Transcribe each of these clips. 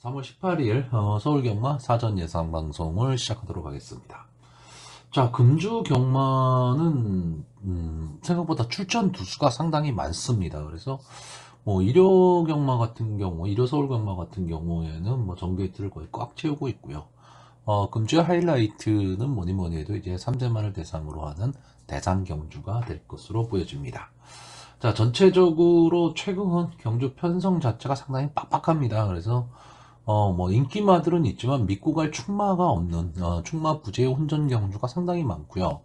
3월 18일 서울 경마 사전 예상 방송을 시작하도록 하겠습니다. 자, 금주 경마는 생각보다 출전 두수가 상당히 많습니다. 그래서 뭐 일요 경마 같은 경우, 일요 서울 경마 같은 경우에는 뭐 정게이트를 거의 꽉 채우고 있고요. 금주의 하이라이트는 뭐니 뭐니 해도 이제 3세만을 대상으로 하는 대상 경주가 될 것으로 보여집니다. 자, 전체적으로 최근 경주 편성 자체가 상당히 빡빡합니다. 그래서 뭐 인기마들은 있지만 믿고 갈 충마가 없는 충마 부재의 혼전 경주가 상당히 많고요.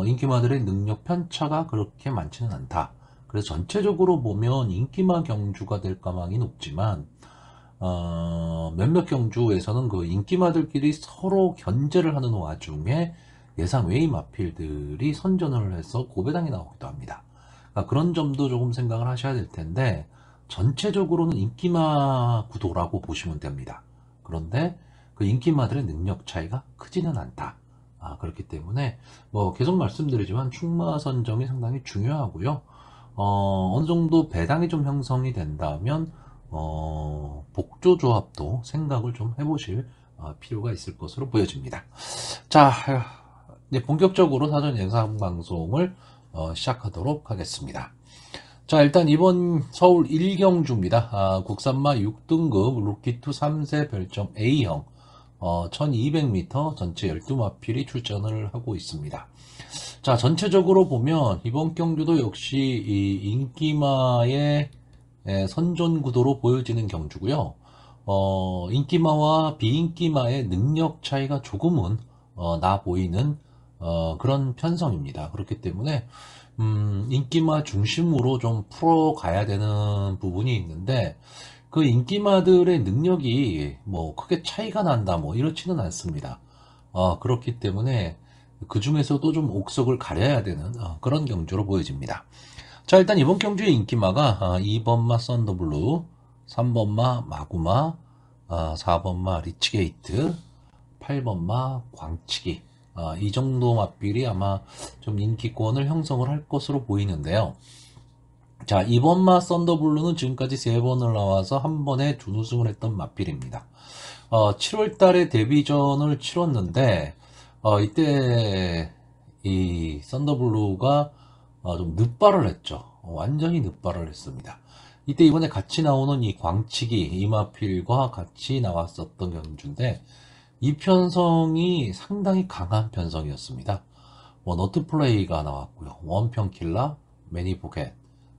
인기마들의 능력 편차가 그렇게 많지는 않다. 그래서 전체적으로 보면 인기마 경주가 될 가망이 높지만 몇몇 경주에서는 그 인기마들끼리 서로 견제를 하는 와중에 예상 외의 마필들이 선전을 해서 고배당이 나오기도 합니다. 그러니까 그런 점도 조금 생각을 하셔야 될 텐데 전체적으로는 인기마 구도라고 보시면 됩니다. 그런데 그 인기마들의 능력 차이가 크지는 않다. 그렇기 때문에 뭐 계속 말씀드리지만 충마 선정이 상당히 중요하고요. 어느 정도 배당이 좀 형성이 된다면 복조 조합도 생각을 좀 해보실 필요가 있을 것으로 보여집니다. 자, 이제 본격적으로 사전 예상 방송을 시작하도록 하겠습니다. 자, 일단 이번 서울 1경주입니다. 국산마 6등급 루키2 3세 별점 A형 1200m 전체 12마필이 출전을 하고 있습니다. 자, 전체적으로 보면 이번 경주도 역시 이 인기마의 선전 구도로 보여지는 경주고요. 인기마와 비인기마의 능력 차이가 조금은 나 보이는 그런 편성입니다. 그렇기 때문에 인기마 중심으로 좀 풀어가야 되는 부분이 있는데 그 인기마들의 능력이 뭐 크게 차이가 난다 뭐 이렇지는 않습니다. 그렇기 때문에 그 중에서도 좀 옥석을 가려야 되는 그런 경주로 보여집니다. 자, 일단 이번 경주의 인기마가 2번마 썬더블루, 3번마 마구마, 4번마 리치게이트, 8번마 광치기, 이 정도 마필이 아마 좀 인기권을 형성을 할 것으로 보이는데요. 자, 2번마 썬더블루는 지금까지 3번을 나와서 한 번에 준우승을 했던 마필입니다. 7월 달에 데뷔전을 치렀는데 이때 이 썬더블루가 좀 늦발을 했죠. 완전히 늦발을 했습니다. 이때 이번에 같이 나오는 이 광치기 이마필과 같이 나왔었던 경주인데 이 편성이 상당히 강한 편성이었습니다. 뭐 너트플레이가 나왔고요. 원평킬라, 매니포켓,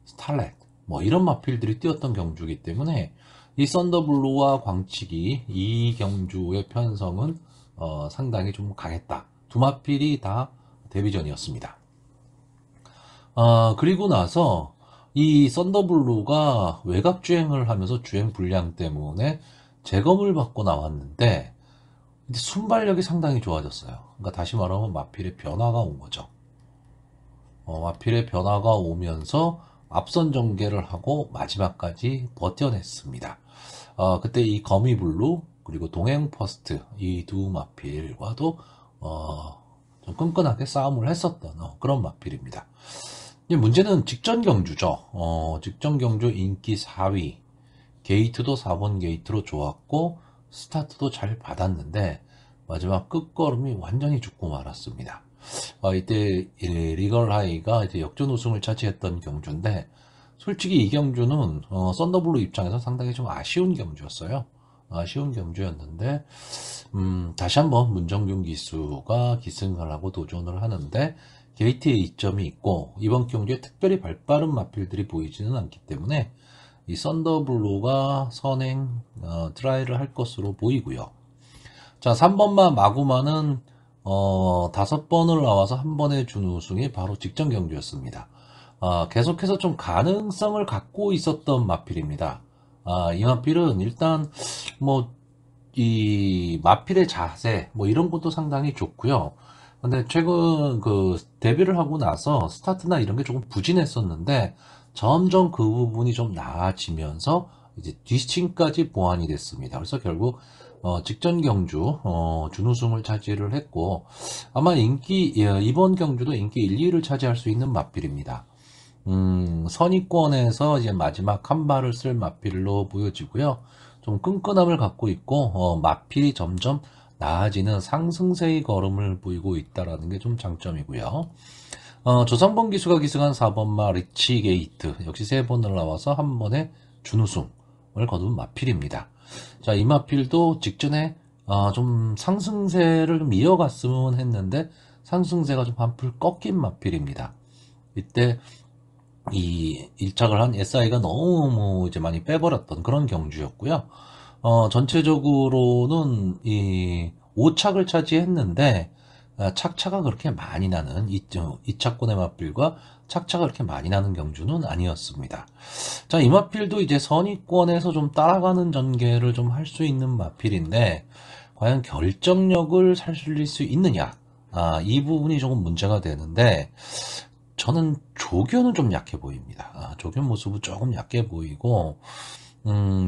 스탈렛 뭐 이런 마필들이 뛰었던 경주이기 때문에 이 썬더블루와 광치기 이 경주의 편성은 상당히 좀 강했다. 두 마필이 다 데뷔전이었습니다. 그리고 나서 이 썬더블루가 외곽 주행을 하면서 주행 불량 때문에 재검을 받고 나왔는데 순발력이 상당히 좋아졌어요. 그러니까 다시 말하면 마필의 변화가 온 거죠. 마필의 변화가 오면서 앞선 전개를 하고 마지막까지 버텨냈습니다. 그때 이 거미블루 그리고 동행 퍼스트 이 두 마필과도 좀 끈끈하게 싸움을 했었던 그런 마필입니다. 문제는 직전 경주죠. 직전 경주 인기 4위, 게이트도 4번 게이트로 좋았고 스타트도 잘 받았는데 마지막 끝걸음이 완전히 죽고 말았습니다. 이때 리걸 하이가 이제 역전 우승을 차지했던 경주인데 솔직히 이 경주는 썬더블루 입장에서 상당히 좀 아쉬운 경주였어요. 아쉬운 경주였는데 다시 한번 문정균 기수가 기승을 하고 도전을 하는데 게이트에 이점이 있고 이번 경주에 특별히 발빠른 마필들이 보이지는 않기 때문에 이 썬더블루가 선행 트라이를 할 것으로 보이고요. 자, 3번마 마구마는 5번을 나와서 한 번에 준 우승이 바로 직전 경주였습니다. 계속해서 좀 가능성을 갖고 있었던 마필입니다. 이 마필은 일단 뭐 이 마필의 자세 뭐 이런 것도 상당히 좋고요. 근데 최근 그 데뷔를 하고 나서 스타트나 이런 게 조금 부진했었는데 점점 그 부분이 좀 나아지면서 이제 뒷심까지 보완이 됐습니다. 그래서 결국 직전 경주 준우승을 차지를 했고 아마 이번 경주도 인기 1, 2위를 차지할 수 있는 마필입니다. 선의권에서 이제 마지막 한 발을 쓸 마필로 보여지고요. 좀 끈끈함을 갖고 있고 마필이 점점 나아지는 상승세의 걸음을 보이고 있다라는 게 좀 장점이고요. 조상범 기수가 기승한 4번마 리치 게이트 역시 3번을 나와서 한 번에 준우승을 거둔 마필입니다. 자, 이 마필도 직전에 좀 상승세를 좀 이어갔으면 했는데 상승세가 좀 한풀 꺾인 마필입니다. 이때 이 일착을 한 SI가 너무 이제 많이 빼버렸던 그런 경주였고요. 전체적으로는 이 5착을 차지했는데 착차가 그렇게 많이 나는 이 차권의 마필과 착차가 그렇게 많이 나는 경주는 아니었습니다. 자, 이 마필도 이제 선의권에서 좀 따라가는 전개를 좀 할 수 있는 마필인데 과연 결정력을 살릴 수 있느냐? 이 부분이 조금 문제가 되는데 저는 조교는 좀 약해 보입니다. 조교 모습은 조금 약해 보이고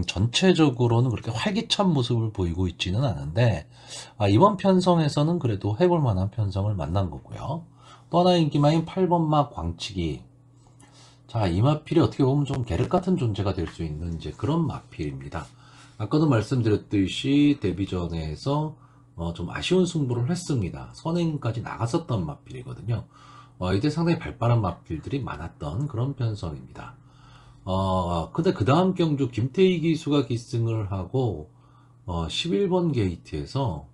전체적으로는 그렇게 활기찬 모습을 보이고 있지는 않은데 이번 편성에서는 그래도 해볼 만한 편성을 만난 거고요. 또 하나 인기마인 8번마 광치기. 자, 이 마필이 어떻게 보면 좀 계륵 같은 존재가 될 수 있는 이제 그런 마필입니다. 아까도 말씀드렸듯이 데뷔전에서 좀 아쉬운 승부를 했습니다. 선행까지 나갔었던 마필이거든요. 이때 상당히 발빠른 마필들이 많았던 그런 편성입니다. 근데 그 다음 경주 김태희 기수가 기승을 하고 11번 게이트에서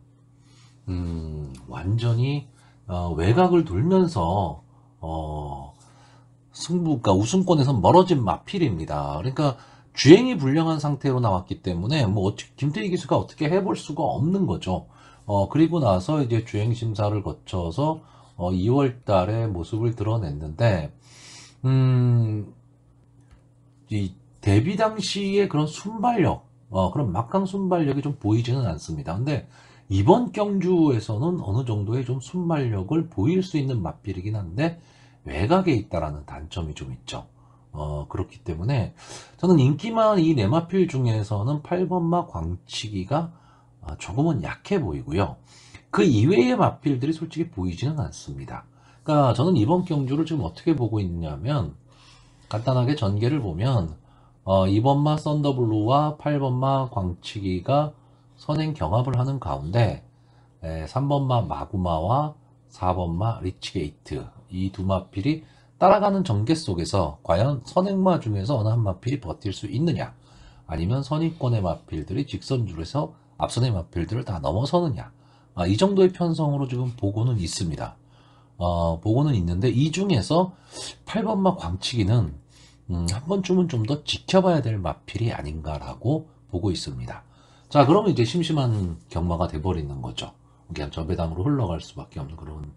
완전히 외곽을 돌면서 승부가 우승권에서 멀어진 마필입니다. 그러니까 주행이 불량한 상태로 나왔기 때문에 뭐 김태희 기수가 어떻게 해볼 수가 없는 거죠. 그리고 나서 이제 주행 심사를 거쳐서 2월 달에 모습을 드러냈는데 이 데뷔 당시의 그런 순발력, 그런 막강 순발력이 좀 보이지는 않습니다. 근데 이번 경주에서는 어느 정도의 좀 순발력을 보일 수 있는 마필이긴 한데 외곽에 있다라는 단점이 좀 있죠. 그렇기 때문에 저는 인기만 이 네 마필 중에서는 8번마 광치기가 조금은 약해 보이고요. 그 이외의 마필들이 솔직히 보이지는 않습니다. 그러니까 저는 이번 경주를 지금 어떻게 보고 있냐면 간단하게 전개를 보면 2번마 썬더블루와 8번마 광치기가 선행 경합을 하는 가운데 3번마 마구마와 4번마 리치게이트 이 두 마필이 따라가는 전개 속에서 과연 선행마 중에서 어느 한 마필이 버틸 수 있느냐, 아니면 선의권의 마필들이 직선줄에서 앞선의 마필들을 다 넘어서느냐, 이 정도의 편성으로 지금 보고는 있습니다. 보고는 있는데 이 중에서 8번마 광치기는 한 번쯤은 좀 더 지켜봐야 될 마필이 아닌가라고 보고 있습니다. 자, 그러면 이제 심심한 경마가 돼버리는 거죠. 그냥 저배당으로 흘러갈 수밖에 없는 그런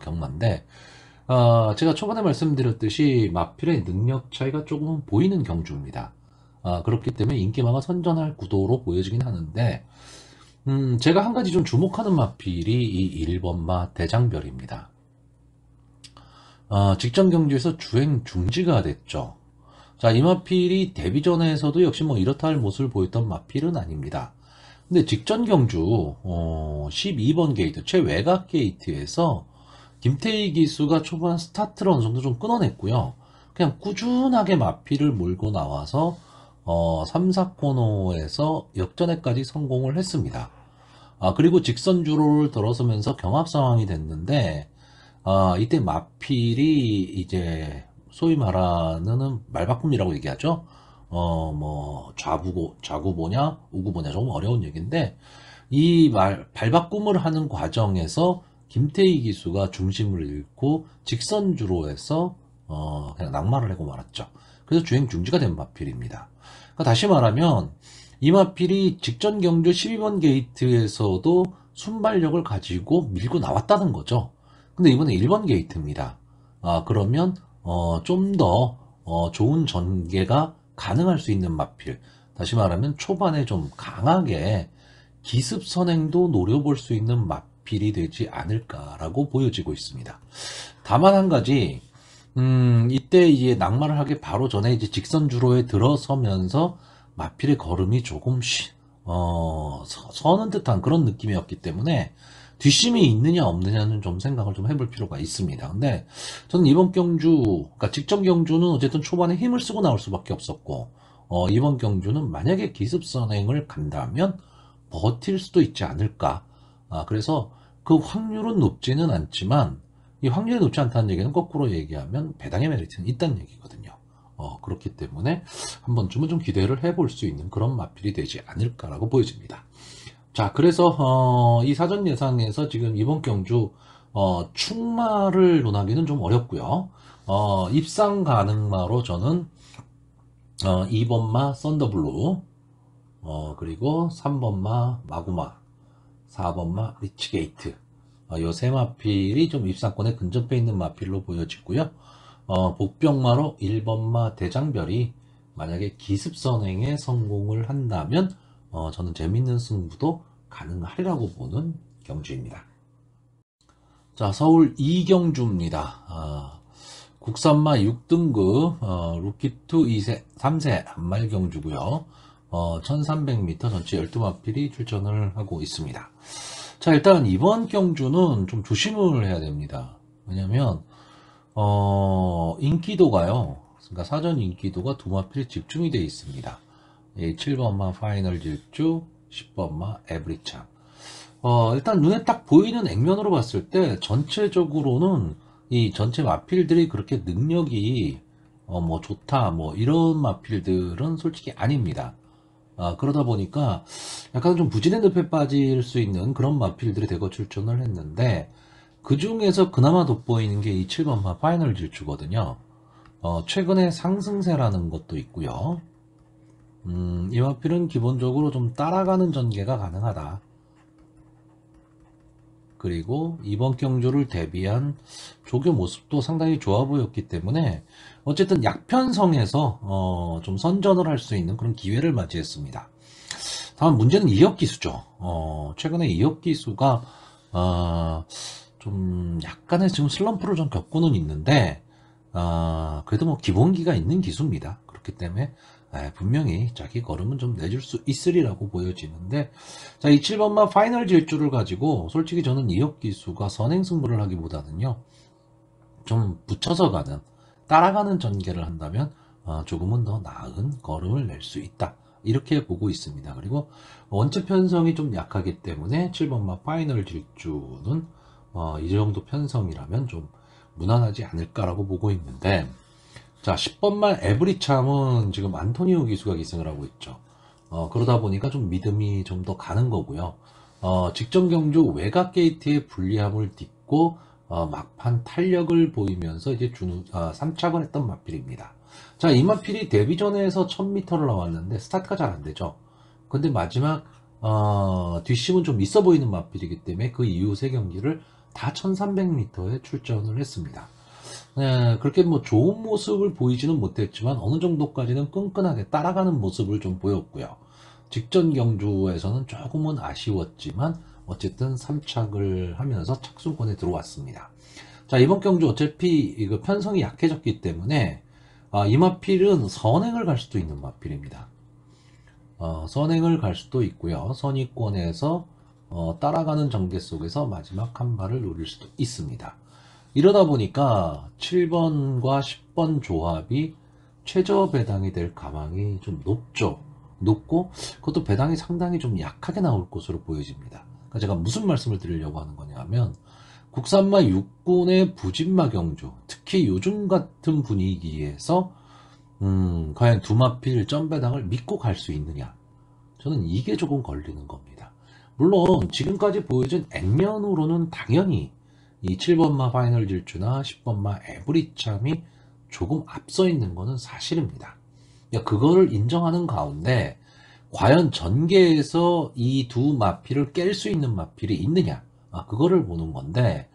경마인데 제가 초반에 말씀드렸듯이 마필의 능력 차이가 조금은 보이는 경주입니다. 그렇기 때문에 인기마가 선전할 구도로 보여지긴 하는데 제가 한 가지 좀 주목하는 마필이 이 1번마 대장별입니다. 직전 경주에서 주행 중지가 됐죠. 자, 이 마필이 데뷔전에서도 역시 뭐 이렇다 할 모습을 보였던 마필은 아닙니다. 근데 직전 경주 12번 게이트 최외곽 게이트에서 김태희 기수가 초반 스타트를 어느 정도 좀 끊어냈고요. 그냥 꾸준하게 마필을 몰고 나와서 3, 4코너에서 역전에까지 성공을 했습니다. 그리고 직선주로를 들어서면서 경합 상황이 됐는데 이때 마필이 이제 소위 말하는 말바꿈이라고 얘기하죠. 뭐 좌구보냐 우구보냐 조금 어려운 얘기인데 이 발바꿈을 하는 과정에서 김태희 기수가 중심을 잃고 직선주로에서 그냥 낙마를 하고 말았죠. 그래서 주행 중지가 된 마필입니다. 그러니까 다시 말하면 이 마필이 직전 경주 12번 게이트에서도 순발력을 가지고 밀고 나왔다는 거죠. 근데 이번에 1번 게이트입니다. 그러면 좀 더 좋은 전개가 가능할 수 있는 마필, 다시 말하면 초반에 좀 강하게 기습 선행도 노려볼 수 있는 마필이 되지 않을까라고 보여지고 있습니다. 다만 한 가지 이때 이제 낙마를 하기 바로 전에 이제 직선주로에 들어서면서 마필의 걸음이 조금 서는 듯한 그런 느낌이었기 때문에 뒷심이 있느냐 없느냐는 좀 생각을 좀 해볼 필요가 있습니다. 근데 저는 이번 경주, 그러니까 직전 경주는 어쨌든 초반에 힘을 쓰고 나올 수밖에 없었고 이번 경주는 만약에 기습선행을 간다면 버틸 수도 있지 않을까. 그래서 그 확률은 높지는 않지만, 이 확률이 높지 않다는 얘기는 거꾸로 얘기하면 배당의 메리트는 있다는 얘기거든요. 그렇기 때문에 한 번쯤은 좀 기대를 해볼 수 있는 그런 마필이 되지 않을까라고 보여집니다. 자, 그래서 이 사전 예상에서 지금 이번 경주 충마를 논하기는 좀 어렵고요. 입상 가능마로 저는 2번마 썬더블루, 그리고 3번마 마구마, 4번마 리치게이트, 요 세 마필이 좀 입상권에 근접해 있는 마필로 보여지고요. 복병마로 1번마 대장별이 만약에 기습선행에 성공을 한다면 저는 재밌는 승부도 가능하리라고 보는 경주입니다. 자, 서울 이경주입니다. 국산마 6등급 루키2 2세, 3세 한말 경주고요. 1300m 전체 12마필이 출전을 하고 있습니다. 자, 일단 이번 경주는 좀 조심을 해야 됩니다. 왜냐면 인기도가요. 그러니까 사전 인기도가 두 마필이 집중이 되어 있습니다. 7번마 파이널 질주, 10번마 에브리참. 일단 눈에 딱 보이는 액면으로 봤을 때 전체적으로는 이 전체 마필들이 그렇게 능력이 뭐 좋다 뭐 이런 마필들은 솔직히 아닙니다. 그러다 보니까 약간 좀 부진의 늪에 빠질 수 있는 그런 마필들이 대거 출전을 했는데, 그 중에서 그나마 돋보이는 게 이 7번마 파이널 질주거든요. 최근에 상승세라는 것도 있고요. 이 마필은 기본적으로 좀 따라가는 전개가 가능하다. 그리고 이번 경주를 대비한 조교 모습도 상당히 좋아 보였기 때문에 어쨌든 약편성에서 좀 선전을 할 수 있는 그런 기회를 맞이했습니다. 다만 문제는 이역 기수죠. 최근에 이역 기수가 좀 약간의 지금 슬럼프를 좀 겪고는 있는데, 그래도 뭐 기본기가 있는 기수입니다. 그렇기 때문에 분명히 자기 걸음은 좀 내줄 수 있으리라고 보여지는데, 자, 이 7번마 파이널 질주를 가지고 솔직히 저는 이역 기수가 선행 승부를 하기보다는요, 좀 붙여서 가는, 따라가는 전개를 한다면 조금은 더 나은 걸음을 낼 수 있다, 이렇게 보고 있습니다. 그리고 원체 편성이 좀 약하기 때문에 7번마 파이널 질주는 이 정도 편성이라면 좀 무난하지 않을까라고 보고 있는데, 자, 10번만 에브리참은 지금 안토니오 기수가 기승을 하고 있죠. 그러다 보니까 좀 믿음이 좀 더 가는 거고요. 직전 경주 외곽 게이트의 불리함을 딛고 막판 탄력을 보이면서 이제 3착을 했던 마필입니다. 자, 이 마필이 데뷔전에서 1000m를 나왔는데 스타트가 잘 안 되죠. 근데 마지막 뒷심은 좀 있어 보이는 마필이기 때문에 그 이후 세 경기를 다 1300m에 출전을 했습니다. 네, 그렇게 뭐 좋은 모습을 보이지는 못했지만 어느 정도까지는 끈끈하게 따라가는 모습을 좀 보였고요. 직전 경주에서는 조금은 아쉬웠지만 어쨌든 3착을 하면서 착순권에 들어왔습니다. 자, 이번 경주 어차피 이거 편성이 약해졌기 때문에 이 마필은 선행을 갈 수도 있는 마필입니다. 선행을 갈 수도 있고요. 선의권에서 따라가는 전개 속에서 마지막 한 발을 노릴 수도 있습니다. 이러다 보니까 7번과 10번 조합이 최저 배당이 될 가망이 좀 높죠. 높고 그것도 배당이 상당히 좀 약하게 나올 것으로 보여집니다. 그러니까 제가 무슨 말씀을 드리려고 하는 거냐면, 국산마 6군의 부진마 경주, 특히 요즘 같은 분위기에서 과연 두마필 점배당을 믿고 갈 수 있느냐, 저는 이게 조금 걸리는 겁니다. 물론 지금까지 보여준 액면으로는 당연히 이 7번마 파이널 질주나 10번마 에브리참이 조금 앞서 있는 것은 사실입니다. 그거를 인정하는 가운데 과연 전개에서 이 두 마필을 깰 수 있는 마필이 있느냐, 그거를 보는 건데,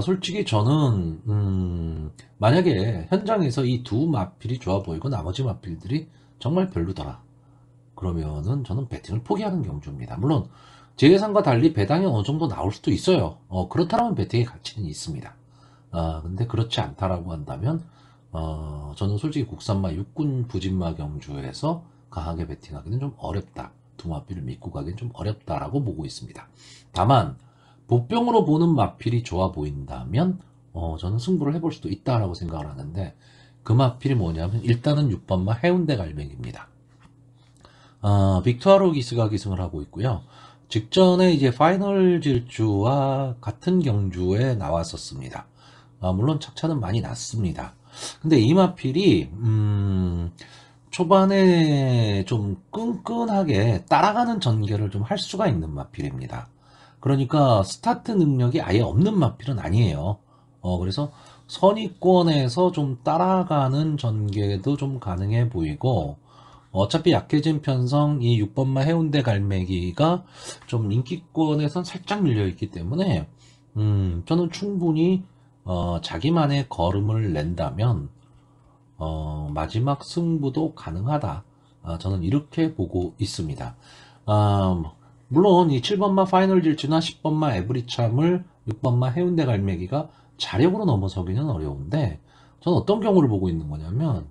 솔직히 저는 만약에 현장에서 이 두 마필이 좋아 보이고 나머지 마필들이 정말 별로더라, 그러면은 저는 배팅을 포기하는 경주입니다. 물론 제 예상과 달리 배당이 어느 정도 나올 수도 있어요. 그렇다면 배팅의 가치는 있습니다. 근데 그렇지 않다라고 한다면 저는 솔직히 국산마 6군 부진마 경주에서 강하게 배팅하기는 좀 어렵다, 두 마필을 믿고 가기는 좀 어렵다라고 보고 있습니다. 다만 보병으로 보는 마필이 좋아 보인다면 저는 승부를 해볼 수도 있다라고 생각을 하는데, 그 마필이 뭐냐면 일단은 6번마 해운대 갈매기입니다. 빅투아로 기스가 기승을 하고 있고요. 직전에 이제 파이널 질주와 같은 경주에 나왔었습니다. 물론 착차는 많이 났습니다. 근데 이 마필이 초반에 좀 끈끈하게 따라가는 전개를 좀 할 수가 있는 마필입니다. 그러니까 스타트 능력이 아예 없는 마필은 아니에요. 그래서 선위권에서 좀 따라가는 전개도 좀 가능해 보이고, 어차피 약해진 편성 이 6번마 해운대 갈매기가 좀 인기권에선 살짝 밀려있기 때문에 저는 충분히 자기만의 걸음을 낸다면 마지막 승부도 가능하다. 저는 이렇게 보고 있습니다. 물론 이 7번마 파이널 질주나 10번마 에브리참을 6번마 해운대 갈매기가 자력으로 넘어서기는 어려운데, 저는 어떤 경우를 보고 있는 거냐면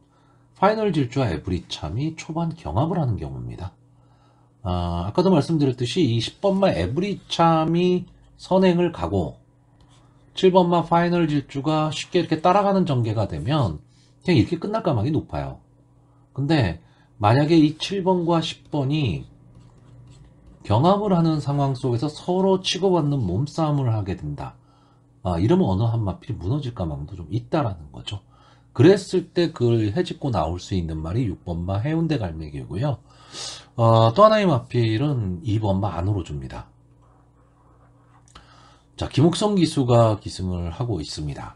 파이널 질주와 에브리참이 초반 경합을 하는 경우입니다. 아까도 말씀드렸듯이 이 10번마 에브리참이 선행을 가고 7번마 파이널 질주가 쉽게 이렇게 따라가는 전개가 되면 그냥 이렇게 끝날 가망이 높아요. 근데 만약에 이 7번과 10번이 경합을 하는 상황 속에서 서로 치고받는 몸싸움을 하게 된다. 이러면 어느 한 마필이 무너질 가망도 좀 있다라는 거죠. 그랬을 때 그걸 헤집고 나올 수 있는 말이 6번마 해운대 갈매기고요. 또 하나의 마필은 2번마 안으로 줍니다. 자, 김옥성 기수가 기승을 하고 있습니다.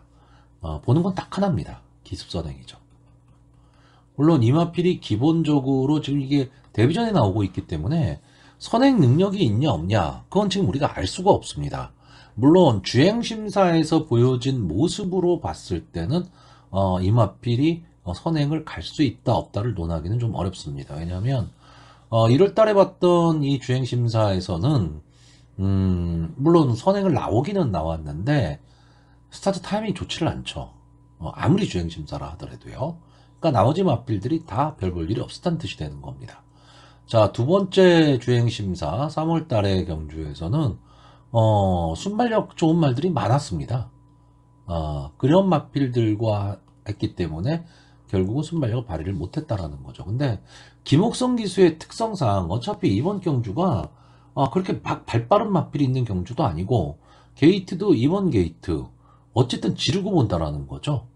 보는 건 딱 하나입니다. 기습선행이죠. 물론 이 마필이 기본적으로 지금 이게 데뷔전에 나오고 있기 때문에 선행 능력이 있냐 없냐 그건 지금 우리가 알 수가 없습니다. 물론 주행심사에서 보여진 모습으로 봤을 때는 이 마필이 선행을 갈 수 있다 없다를 논하기는 좀 어렵습니다. 왜냐하면 1월달에 봤던 이 주행심사에서는 물론 선행을 나오기는 나왔는데 스타트 타이밍이 좋지를 않죠. 아무리 주행심사라 하더라도요. 그러니까 나머지 마필들이 다 별 볼 일이 없었다는 뜻이 되는 겁니다. 자, 두 번째 주행심사 3월달의 경주에서는 순발력 좋은 말들이 많았습니다. 그런 마필들과 했기 때문에 결국은 순발력을 발휘를 못했다라는 거죠. 근데 김옥성 기수의 특성상 어차피 이번 경주가 그렇게 막 발빠른 마필이 있는 경주도 아니고 게이트도 이번 게이트 어쨌든 지르고 본다라는 거죠.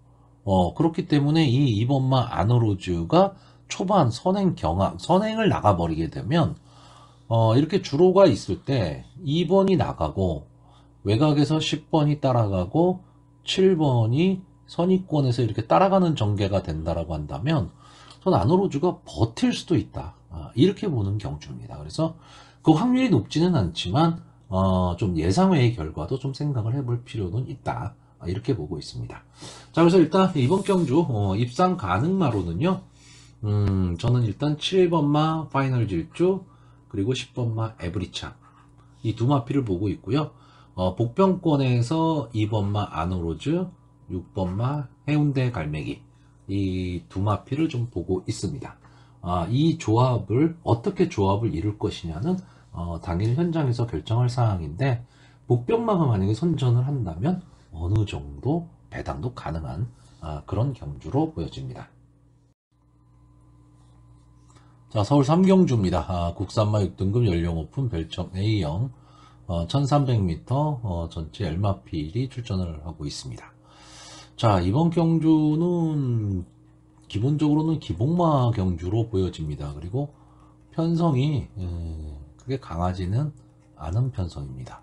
그렇기 때문에 이 2번마 아노로즈가 초반 선행을 나가버리게 되면 이렇게 주로가 있을 때 2번이 나가고 외곽에서 10번이 따라가고 7번이 선위권에서 이렇게 따라가는 전개가 된다라고 한다면 전 아노로즈가 버틸 수도 있다. 이렇게 보는 경주입니다. 그래서 그 확률이 높지는 않지만 좀 예상외의 결과도 좀 생각을 해볼 필요는 있다. 이렇게 보고 있습니다. 자, 그래서 일단 이번 경주 입상 가능마로는요. 저는 일단 7번마 파이널 질주 그리고 10번마 에브리참 이 두 마필을 보고 있고요. 복병권에서 2번마 아노로즈 6번마 해운대 갈매기 이 두 마필을 좀 보고 있습니다. 이 조합을 어떻게 조합을 이룰 것이냐는 당일 현장에서 결정할 사항인데, 복병마가 만약에 선전을 한다면 어느 정도 배당도 가능한 그런 경주로 보여집니다. 자, 서울 3경주입니다. 국산마 6등급 연령 오픈 별청 A형 1300m 전체 열마필이 출전을 하고 있습니다. 자, 이번 경주는 기본적으로는 기복마 경주로 보여집니다. 그리고 편성이 그게 강하지는 않은 편성입니다.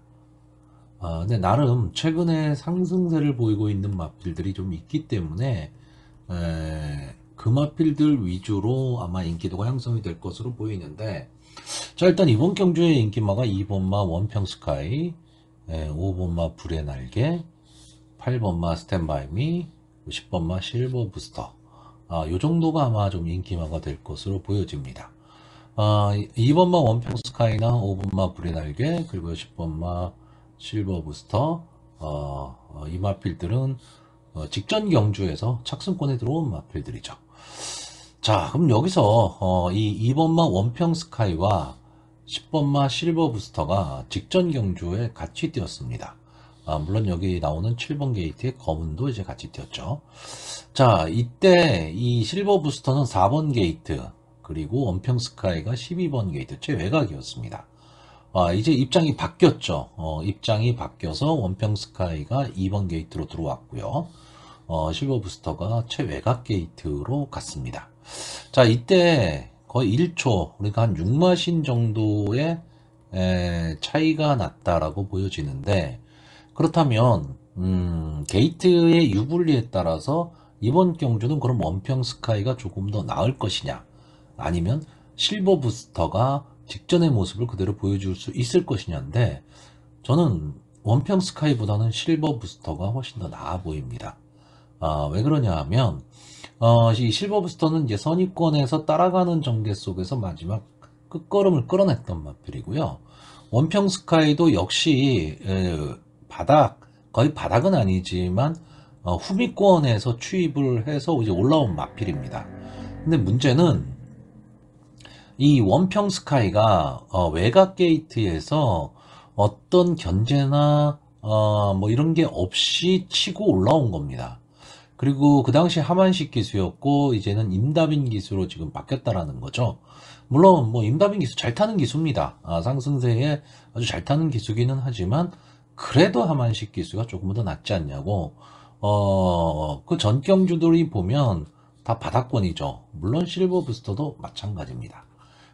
근데 나름 최근에 상승세를 보이고 있는 마필들이 좀 있기 때문에 그 마필들 위주로 아마 인기도가 형성이 될 것으로 보이는데, 자, 일단 이번 경주의 인기마가 2번마 원평스카이, 5번마 불의 날개, 8번마 스탠바이미, 10번마 실버 부스터, 요 정도가 아마 좀 인기마가 될 것으로 보여집니다. 2번마 원평스카이나 5번마 불의 날개 그리고 10번마 실버 부스터, 이 마필들은 직전 경주에서 착승권에 들어온 마필들이죠. 자, 그럼 여기서 이 2번마 원평 스카이와 10번마 실버 부스터가 직전 경주에 같이 뛰었습니다. 물론 여기 나오는 7번 게이트의 검은도 이제 같이 띄었죠. 자, 이때 이 실버 부스터는 4번 게이트, 그리고 원평 스카이가 12번 게이트 최외곽이었습니다. 이제 입장이 바뀌었죠. 입장이 바뀌어서 원평 스카이가 2번 게이트로 들어왔고요. 실버 부스터가 최외곽 게이트로 갔습니다. 자, 이때 거의 1초, 그러니까 한 6마신 정도의 차이가 났다라고 보여지는데, 그렇다면 게이트의 유불리에 따라서 이번 경주는 그럼 원평 스카이가 조금 더 나을 것이냐, 아니면 실버 부스터가 직전의 모습을 그대로 보여줄 수 있을 것이냐인데, 저는 원평 스카이보다는 실버 부스터가 훨씬 더 나아 보입니다. 왜 그러냐 하면 이 실버 부스터는 이제 선입권에서 따라가는 전개 속에서 마지막 끝걸음을 끌어냈던 마필이고요. 원평 스카이도 역시 거의 바닥은 아니지만 후미권에서 추입을 해서 이제 올라온 마필입니다. 근데 문제는 이 원평 스카이가 외곽 게이트에서 어떤 견제나 뭐 이런 게 없이 치고 올라온 겁니다. 그리고 그 당시 하만식 기수였고 이제는 임다빈 기수로 지금 바뀌었다라는 거죠. 물론 뭐 임다빈 기수 잘 타는 기수입니다. 상승세에 아주 잘 타는 기수기는 하지만 그래도 하만식 기수가 조금 더 낫지 않냐고. 그 전 경주들이 보면 다 바닥권이죠. 물론 실버 부스터도 마찬가지입니다.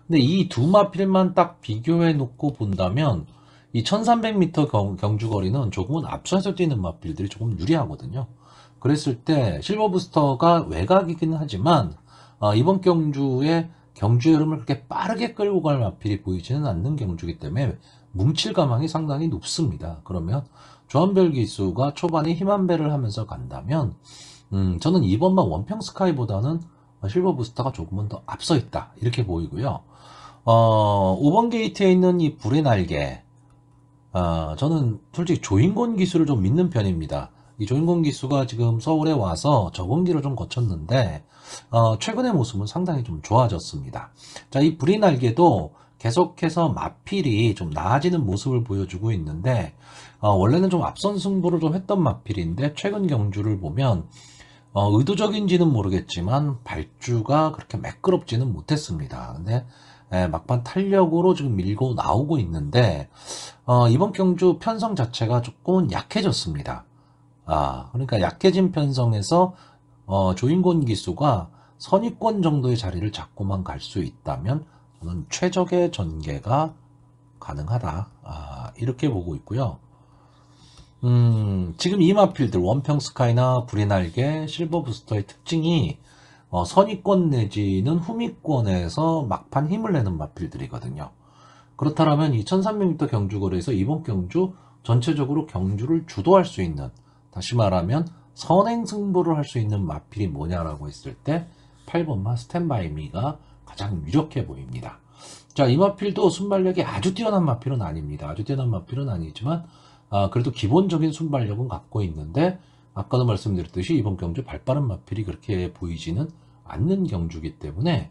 근데 이 두 마필만 딱 비교해 놓고 본다면 이 1300m 경주거리는 조금은 앞서서 뛰는 마필들이 조금 유리하거든요. 그랬을 때 실버 부스터가 외곽이긴 하지만 이번 경주의 경주 흐름을 그렇게 빠르게 끌고 갈 마필이 보이지는 않는 경주이기 때문에 뭉칠 가망이 상당히 높습니다. 그러면 조한별 기수가 초반에 힘한 배를 하면서 간다면 저는 이번만 원평 스카이보다는 실버 부스터가 조금은 더 앞서 있다 이렇게 보이고요. 5번 게이트에 있는 이 불의 날개, 저는 솔직히 조인권 기수를 좀 믿는 편입니다. 이 조인권 기수가 지금 서울에 와서 적응기를 좀 거쳤는데 최근의 모습은 상당히 좀 좋아졌습니다. 자, 이 불의 날개도 계속해서 마필이 좀 나아지는 모습을 보여주고 있는데 원래는 좀 앞선 승부를 좀 했던 마필인데 최근 경주를 보면 의도적인지는 모르겠지만 발주가 그렇게 매끄럽지는 못했습니다. 근데 막판 탄력으로 지금 밀고 나오고 있는데 이번 경주 편성 자체가 조금 약해졌습니다. 그러니까 약해진 편성에서 조인권 기수가 선입권 정도의 자리를 잡고만 갈 수 있다면 저는 최적의 전개가 가능하다. 이렇게 보고 있고요. 지금 이 마필들 원평 스카이나 불의 날개, 실버 부스터의 특징이 선입권 내지는 후미권에서 막판 힘을 내는 마필들이거든요. 그렇다면 이 1300m 경주거리에서 이번 경주 전체적으로 경주를 주도할 수 있는, 다시 말하면 선행 승부를 할 수 있는 마필이 뭐냐라고 했을 때 8번마 스탠바이미가 가장 유력해 보입니다. 자, 이 마필도 순발력이 아주 뛰어난 마필은 아닙니다. 아주 뛰어난 마필은 아니지만 그래도 기본적인 순발력은 갖고 있는데 아까도 말씀드렸듯이 이번 경주 발빠른 마필이 그렇게 보이지는 않는 경주이기 때문에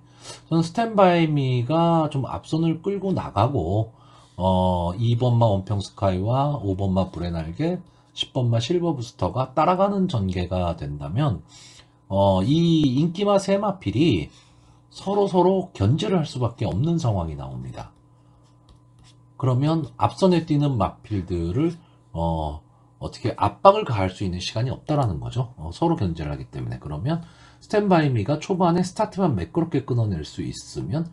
저는 스탠바이미가 좀 앞선을 끌고 나가고 2번마 원평 스카이와 5번마 불의 날개, 10번마 실버 부스터가 따라가는 전개가 된다면 이 인기마 세 마필이 서로 견제를 할 수밖에 없는 상황이 나옵니다. 그러면 앞선에 뛰는 마필들을 어떻게 압박을 가할 수 있는 시간이 없다라는 거죠. 서로 견제를 하기 때문에. 그러면 스탠바이미가 초반에 스타트만 매끄럽게 끊어낼 수 있으면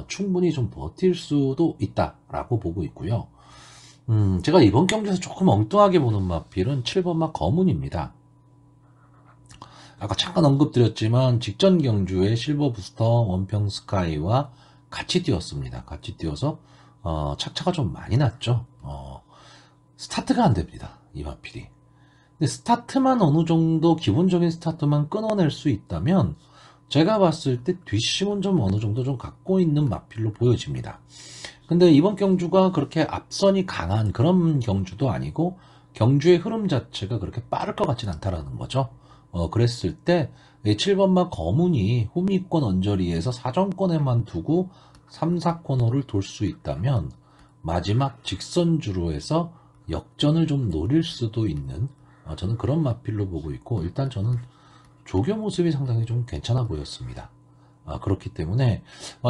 충분히 좀 버틸 수도 있다라고 보고 있고요. 제가 이번 경기에서 조금 엉뚱하게 보는 마필은 7번마 검은입니다. 아까 잠깐 언급드렸지만 직전 경주에 실버 부스터 원평 스카이와 같이 뛰었습니다. 같이 뛰어서 착차가 좀 많이 났죠. 스타트가 안 됩니다. 이 마필이. 근데 스타트만 어느 정도 기본적인 스타트만 끊어낼 수 있다면 제가 봤을 때 뒷심은 좀 어느 정도 좀 갖고 있는 마필로 보여집니다. 근데 이번 경주가 그렇게 앞선이 강한 그런 경주도 아니고 경주의 흐름 자체가 그렇게 빠를 것 같진 않다라는 거죠. 그랬을 때 7번마 검은이 후미권 언저리에서 사정권에만 두고 3, 4코너를 돌 수 있다면 마지막 직선주로에서 역전을 좀 노릴 수도 있는 저는 그런 마필로 보고 있고, 일단 저는 조교 모습이 상당히 좀 괜찮아 보였습니다. 그렇기 때문에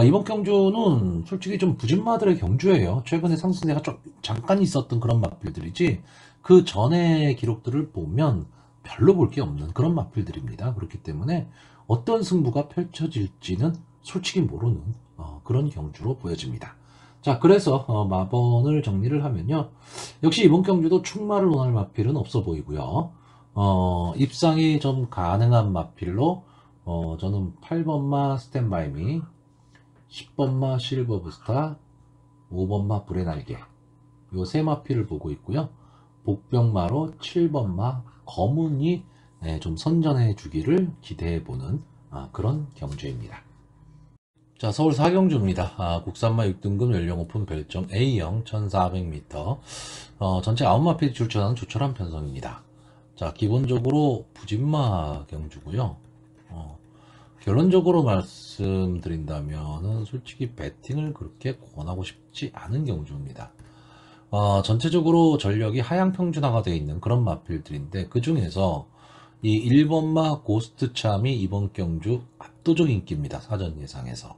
이번 경주는 솔직히 좀 부진마들의 경주예요. 최근에 상승세가 좀 잠깐 있었던 그런 마필들이지, 그 전의 기록들을 보면 별로 볼 게 없는 그런 마필들입니다. 그렇기 때문에 어떤 승부가 펼쳐질지는 솔직히 모르는 그런 경주로 보여집니다. 자, 그래서 마번을 정리를 하면요, 역시 이번 경주도 충마를 논할 마필은 없어 보이고요. 입상이 좀 가능한 마필로 저는 8번마 스탠바이미, 10번마 실버부스타, 5번마 불의 날개, 요 세 마필을 보고 있고요. 복병마로 7번마 검은이 좀 선전해 주기를 기대해 보는 그런 경주입니다. 자, 서울 4경주입니다. 국산마 6등급 연령 오픈 별점 A형 1400m. 전체 9마필이 출전하는 조촐한 편성입니다. 자, 기본적으로 부진마 경주고요. 결론적으로 말씀드린다면은 솔직히 배팅을 그렇게 권하고 싶지 않은 경주입니다. 전체적으로 전력이 하향 평준화가 되어 있는 그런 마필들인데, 그 중에서 이 1번마 고스트참이 이번 경주 압도적 인기입니다. 사전 예상에서.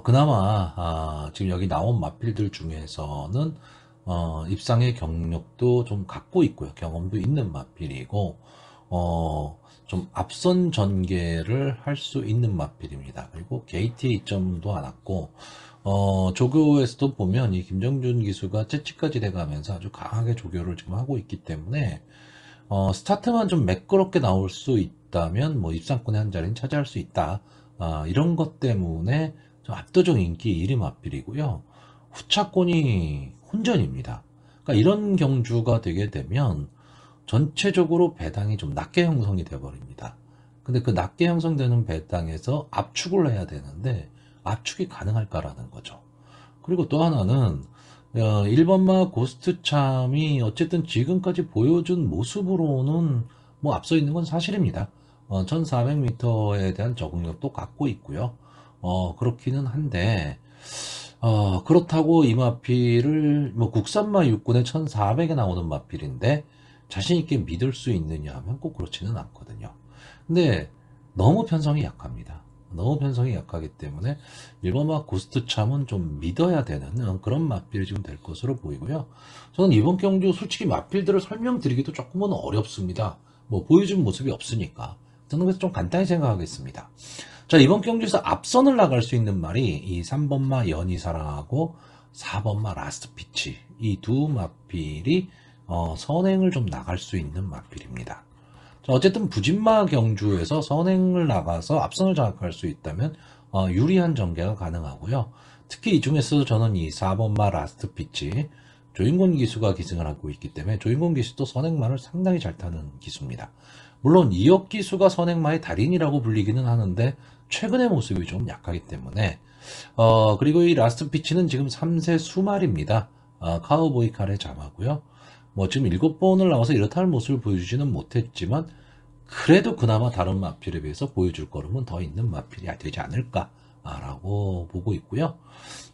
그나마 지금 여기 나온 마필들 중에서는 입상의 경력도 좀 갖고 있고요. 경험도 있는 마필이고, 좀 앞선 전개를 할 수 있는 마필입니다. 그리고 게이트에 이점도 안 왔고, 조교에서도 보면 이 김정준 기수가 채찍까지 돼가면서 아주 강하게 조교를 지금 하고 있기 때문에, 스타트만 좀 매끄럽게 나올 수 있다면 뭐 입상권의 한 자리는 차지할 수 있다. 이런 것 때문에 좀 압도적 인기 1위 마필이고요. 후차권이 혼전입니다. 그러니까 이런 경주가 되게 되면 전체적으로 배당이 좀 낮게 형성이 돼버립니다. 근데 그 낮게 형성되는 배당에서 압축을 해야 되는데 압축이 가능할까라는 거죠. 그리고 또 하나는 1번마 고스트참이 어쨌든 지금까지 보여준 모습으로는 뭐 앞서 있는 건 사실입니다. 1400m에 대한 적응력도 갖고 있고요. 그렇기는 한데, 그렇다고 이 마필을 뭐 국산마 육군에 1400에 나오는 마필인데 자신있게 믿을 수 있느냐 하면 꼭 그렇지는 않거든요. 근데 너무 편성이 약합니다. 너무 편성이 약하기 때문에 1번마 고스트참은 좀 믿어야 되는 그런 마필이 지금 될 것으로 보이고요. 저는 이번 경주 솔직히 마필들을 설명드리기도 조금은 어렵습니다. 뭐 보여준 모습이 없으니까. 저는 그래서 좀 간단히 생각하겠습니다. 자, 이번 경주에서 앞선을 나갈 수 있는 말이 이 3번마 연희사랑하고 4번마 라스트 피치, 이 두 마필이 선행을 좀 나갈 수 있는 마필입니다. 자, 어쨌든 부진마 경주에서 선행을 나가서 앞선을 장악할 수 있다면 유리한 전개가 가능하고요. 특히 이 중에서도 저는 이 4번마 라스트 피치, 조인권 기수가 기승을 하고 있기 때문에 조인권 기수도 선행마를 상당히 잘 타는 기수입니다. 물론 이혁 기수가 선행마의 달인이라고 불리기는 하는데 최근의 모습이 좀 약하기 때문에, 그리고 이 라스트 피치는 지금 3세 수말입니다. 카우보이 칼의 자마고요. 뭐 지금 7번을 나와서 이렇다 할 모습을 보여주지는 못했지만 그래도 그나마 다른 마필에 비해서 보여줄 거름은 더 있는 마필이 되지 않을까라고 보고 있고요.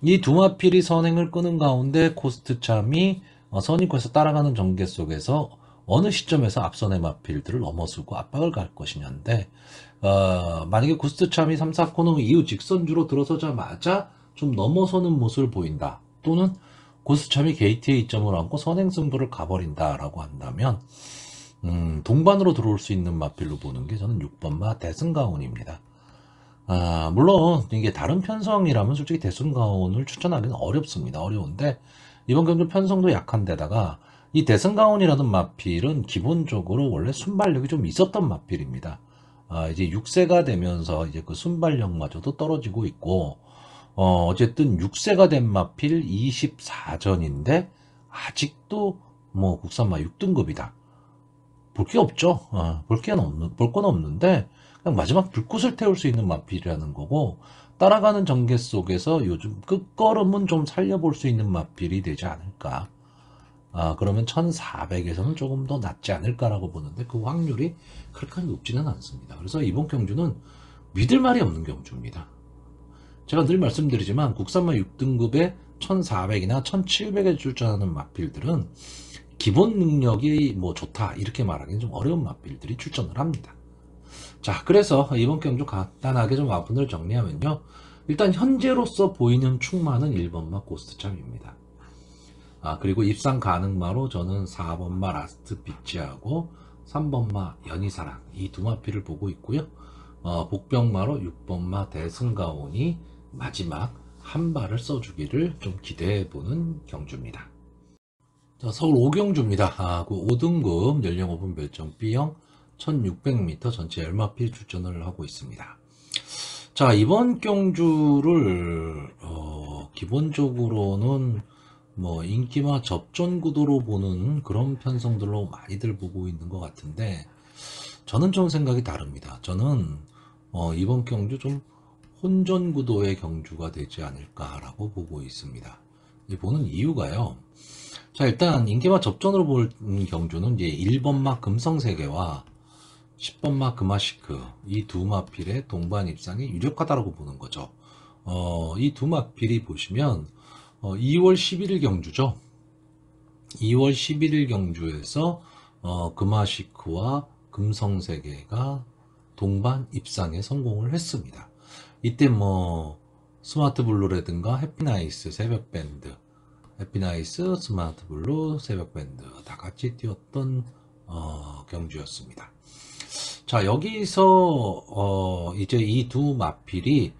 이 두 마필이 선행을 끄는 가운데 코스트참이 선입구에서 따라가는 전개 속에서 어느 시점에서 앞선의 마필들을 넘어서고 압박을 갈 것이냐인데, 만약에 코스트참이 3, 4코너 이후 직선주로 들어서자마자 좀 넘어서는 모습을 보인다, 또는 고스트참이 게이트에 이점을 안고 선행 승부를 가버린다라고 한다면 동반으로 들어올 수 있는 마필로 보는 게 저는 6번마 대승가온입니다. 물론 이게 다른 편성이라면 솔직히 대승가온을 추천하기는 어렵습니다. 어려운데 이번 경주 편성도 약한 데다가 이 대승가온이라는 마필은 기본적으로 원래 순발력이 좀 있었던 마필입니다. 이제 6세가 되면서 이제 그 순발력마저도 떨어지고 있고, 어쨌든 6세가 된 마필 24전인데 아직도 뭐 국산마 6등급이다. 볼 게 없죠. 볼 건 없는데 그냥 마지막 불꽃을 태울 수 있는 마필이라는 거고, 따라가는 전개 속에서 요즘 끝걸음은 좀 살려볼 수 있는 마필이 되지 않을까. 그러면 1400에서는 조금 더 낫지 않을까라고 보는데 그 확률이 그렇게 높지는 않습니다. 그래서 이번 경주는 믿을 말이 없는 경주입니다. 제가 늘 말씀드리지만 국산마 6등급에 1400이나 1700에 출전하는 마필들은 기본 능력이 뭐 좋다 이렇게 말하기는 좀 어려운 마필들이 출전을 합니다. 자, 그래서 이번 경주 간단하게 좀 마분을 정리하면요, 일단 현재로서 보이는 충마는 1번마 고스트참입니다. 그리고 입상 가능마로 저는 4번마 라스트 비치하고 3번마 연희사랑 이 두 마필을 보고 있고요. 복병마로 6번마 대승가온이 마지막 한 발을 써주기를 좀 기대해보는 경주입니다. 자, 서울 5경주입니다. 그 5등급 연령 5분 별정 B형 1600m 전체 열마필 출전을 하고 있습니다. 자, 이번 경주를 기본적으로는 뭐 인기마 접전 구도로 보는 그런 편성들로 많이들 보고 있는 것 같은데, 저는 좀 생각이 다릅니다. 저는 이번 경주 좀 혼전 구도의 경주가 되지 않을까라고 보고 있습니다. 보는 이유가요, 자, 일단 인기마 접전으로 보는 경주는 이제 1번마 금성세계와 10번마 금화시크 이 두 마필의 동반 입상이 유력하다고 보는 거죠. 이 두 마필이 보시면 2월 11일 경주죠. 2월 11일 경주에서 금화시크와 금성세계가 동반 입상에 성공을 했습니다. 이때 뭐 스마트블루라든가 해피나이스 새벽밴드, 해피나이스, 스마트블루, 새벽밴드 다 같이 뛰었던 경주였습니다. 자, 여기서 이제 이 두 마필이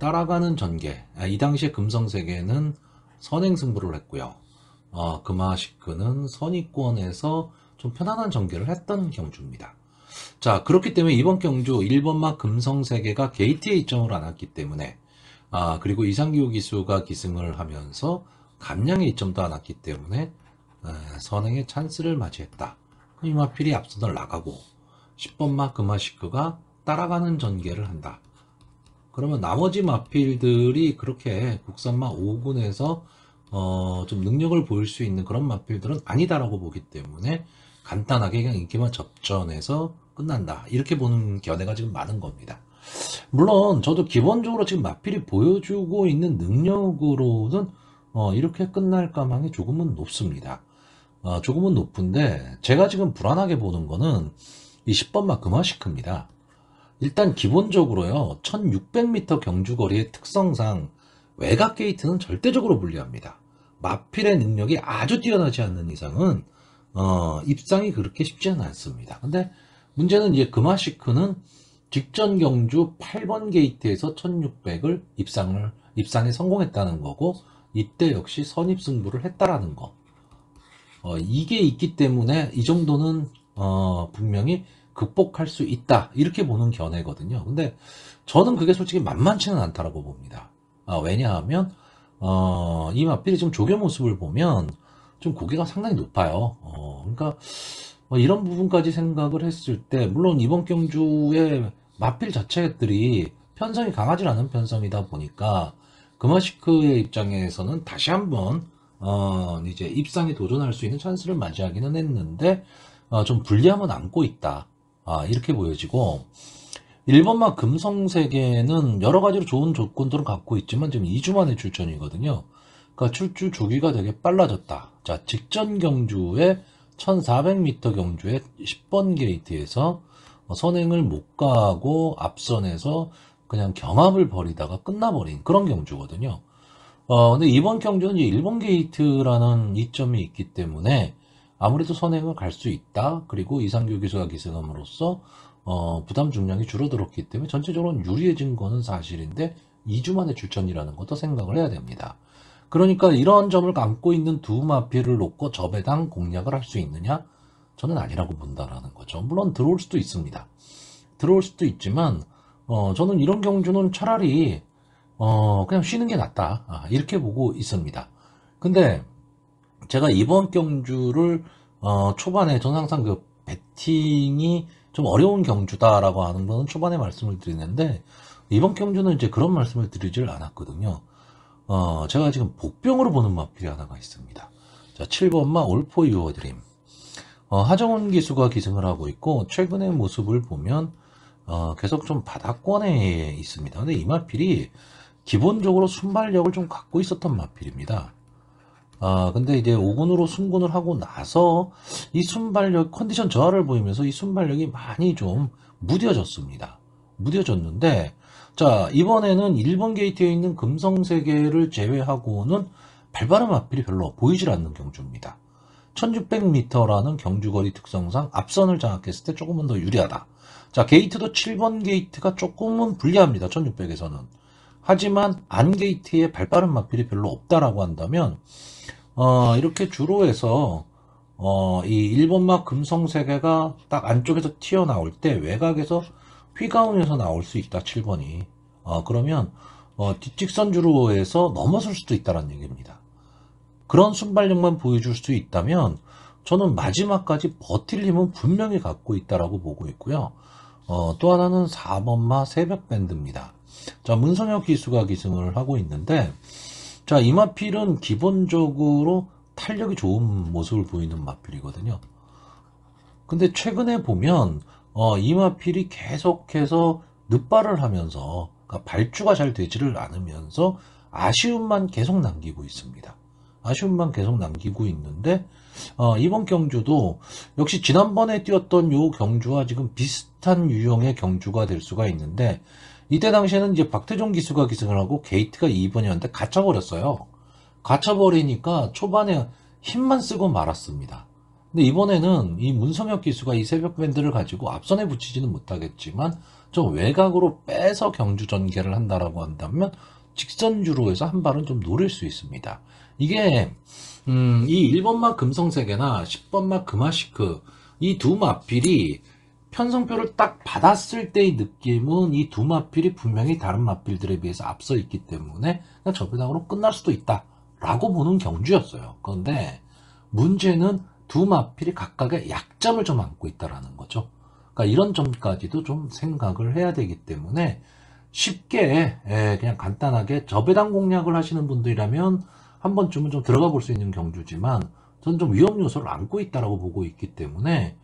따라가는 전개, 이 당시에 금성세계는 선행승부를 했고요. 금화시크는 선의권에서 좀 편안한 전개를 했던 경주입니다. 자, 그렇기 때문에 이번 경주 1번마 금성세계가 게이트에 입점을 안 했기 때문에, 그리고 이상규 기수가 기승을 하면서 감량에 입점도 안 왔기 때문에 선행의 찬스를 맞이했다. 이 마필이 앞선을 나가고 10번마 금화시크가 따라가는 전개를 한다. 그러면 나머지 마필들이 그렇게 국산마 5군에서 좀 능력을 보일 수 있는 그런 마필들은 아니다라고 보기 때문에 간단하게 그냥 인기마 접전에서 끝난다, 이렇게 보는 견해가 지금 많은 겁니다. 물론 저도 기본적으로 지금 마필이 보여주고 있는 능력으로는 이렇게 끝날 가망이 조금은 높습니다. 조금은 높은데, 제가 지금 불안하게 보는 거는 이 10번마 금화시크입니다. 일단 기본적으로요, 1600m 경주거리의 특성상 외곽 게이트는 절대적으로 불리합니다. 마필의 능력이 아주 뛰어나지 않는 이상은 입상이 그렇게 쉽지는 않습니다. 근데 문제는 이제 금화시크는 직전 경주 8번 게이트에서 1600을 입상에 성공했다는 거고, 이때 역시 선입승부를 했다라는 거. 이게 있기 때문에 이 정도는 분명히 극복할 수 있다, 이렇게 보는 견해거든요. 근데 저는 그게 솔직히 만만치는 않다라고 봅니다. 왜냐하면 이 마필이 지금 조교 모습을 보면 좀 고개가 상당히 높아요. 그러니까 이런 부분까지 생각을 했을 때, 물론 이번 경주의 마필 자체들이 편성이 강하지 않은 편성이다 보니까 금화시크의 입장에서는 다시 한번 이제 입상에 도전할 수 있는 찬스를 맞이하기는 했는데 좀 불리함은 안고 있다, 이렇게 보여지고, 1번마 금성세계는 여러 가지로 좋은 조건들을 갖고 있지만 지금 2주 만에 출전이거든요. 그러니까 출주 주기가 되게 빨라졌다. 자, 직전 경주에 1400m 경주에 10번 게이트에서 선행을 못 가고 앞선에서 그냥 경합을 벌이다가 끝나버린 그런 경주거든요. 근데 이번 경주는 이제 1번 게이트라는 이점이 있기 때문에 아무래도 선행을 갈 수 있다. 그리고 이상규 기수가 기승함으로써 부담 중량이 줄어들었기 때문에 전체적으로 유리해진 거는 사실인데 2주 만에 출전이라는 것도 생각을 해야 됩니다. 그러니까 이런 점을 안고 있는 두 마필을 놓고 저배당 공략을 할 수 있느냐? 저는 아니라고 본다라는 거죠. 물론 들어올 수도 있습니다. 들어올 수도 있지만 저는 이런 경주는 차라리 그냥 쉬는 게 낫다, 이렇게 보고 있습니다. 근데 제가 이번 경주를 초반에 저는 항상 그 배팅이 좀 어려운 경주다라고 하는 거는 초반에 말씀을 드리는데, 이번 경주는 이제 그런 말씀을 드리질 않았거든요. 제가 지금 복병으로 보는 마필이 하나가 있습니다. 자, 7번마 올포 유어드림. 하정훈 기수가 기승을 하고 있고, 최근의 모습을 보면 계속 좀 바닥권에 있습니다. 근데 이 마필이 기본적으로 순발력을 좀 갖고 있었던 마필입니다. 근데 이제 5군으로 승군을 하고 나서 이 순발력, 컨디션 저하를 보이면서 이 순발력이 많이 좀 무뎌졌습니다. 무뎌졌는데, 자, 이번에는 1번 게이트에 있는 금성세계를 제외하고는 발바른 마필이 별로 보이질 않는 경주입니다. 1600m라는 경주거리 특성상 앞선을 장악했을 때 조금은 더 유리하다. 자, 게이트도 7번 게이트가 조금은 불리합니다. 1600에서는. 하지만 안 게이트에 발빠른 마필이 별로 없다라고 한다면 이렇게 주로 해서 이 1번마 금성세계가 딱 안쪽에서 튀어나올 때 외곽에서 휘가운에서 나올 수 있다. 7번이. 그러면 뒷직선 주로에서 넘어설 수도 있다는 얘기입니다. 그런 순발력만 보여줄 수 있다면 저는 마지막까지 버틸 힘은 분명히 갖고 있다라고 보고 있고요. 또 하나는 4번마 새벽밴드입니다. 자, 문성혁 기수가 기승을 하고 있는데, 자, 이 마필은 기본적으로 탄력이 좋은 모습을 보이는 마필이거든요. 근데 최근에 보면 이 마필이 계속해서 늑발을 하면서, 그러니까 발주가 잘 되지를 않으면서 아쉬움만 계속 남기고 있습니다. 아쉬움만 계속 남기고 있는데 이번 경주도 역시 지난번에 뛰었던 요 경주와 지금 비슷한 유형의 경주가 될 수가 있는데, 이때 당시에는 이제 박태종 기수가 기승을 하고 게이트가 2번이었는데 갇혀버렸어요. 갇혀버리니까 초반에 힘만 쓰고 말았습니다. 근데 이번에는 이 문성혁 기수가 이 새벽 밴드를 가지고 앞선에 붙이지는 못하겠지만 좀 외곽으로 빼서 경주 전개를 한다라고 한다면 직선주로에서 한 발은 좀 노릴 수 있습니다. 이게 이 1번마 금성세계나 10번마 금아시크 이 두 마필이 편성표를 딱 받았을 때의 느낌은 이 두 마필이 분명히 다른 마필들에 비해서 앞서 있기 때문에 그냥 저배당으로 끝날 수도 있다 라고 보는 경주였어요. 그런데 문제는 두 마필이 각각의 약점을 좀 안고 있다는 거죠. 그러니까 이런 점까지도 좀 생각을 해야 되기 때문에 쉽게 그냥 간단하게 저배당 공략을 하시는 분들이라면 한 번쯤은 좀 들어가 볼 수 있는 경주지만 저는 좀 위험 요소를 안고 있다라고 보고 있기 때문에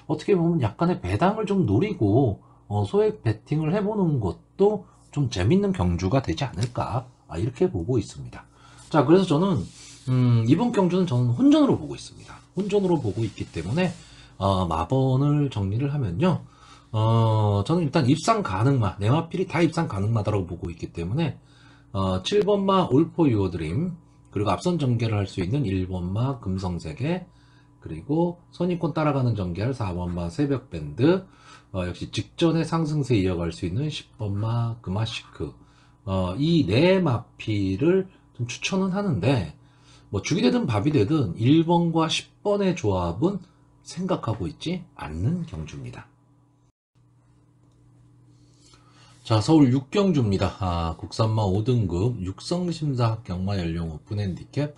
어떻게 보면 약간의 배당을 좀 노리고 소액 베팅을 해보는 것도 좀 재밌는 경주가 되지 않을까 이렇게 보고 있습니다. 자, 그래서 저는 이번 경주는 저는 혼전으로 보고 있습니다. 혼전으로 보고 있기 때문에 마번을 정리를 하면요, 저는 일단 입상 가능마, 네 마필이 다 입상 가능마다라고 보고 있기 때문에 7번마 올포 유어드림, 그리고 앞선 전개를 할 수 있는 1번마 금성세계, 그리고 선입권 따라가는 전개할 4번마 새벽밴드, 역시 직전의 상승세 이어갈 수 있는 10번마 금아시크, 이 네 마필을 좀 추천은 하는데, 뭐 죽이 되든 밥이 되든 1번과 10번의 조합은 생각하고 있지 않는 경주입니다. 자, 서울 6경주입니다. 국산마 5등급 육성심사 합격마 연령 오픈 핸디캡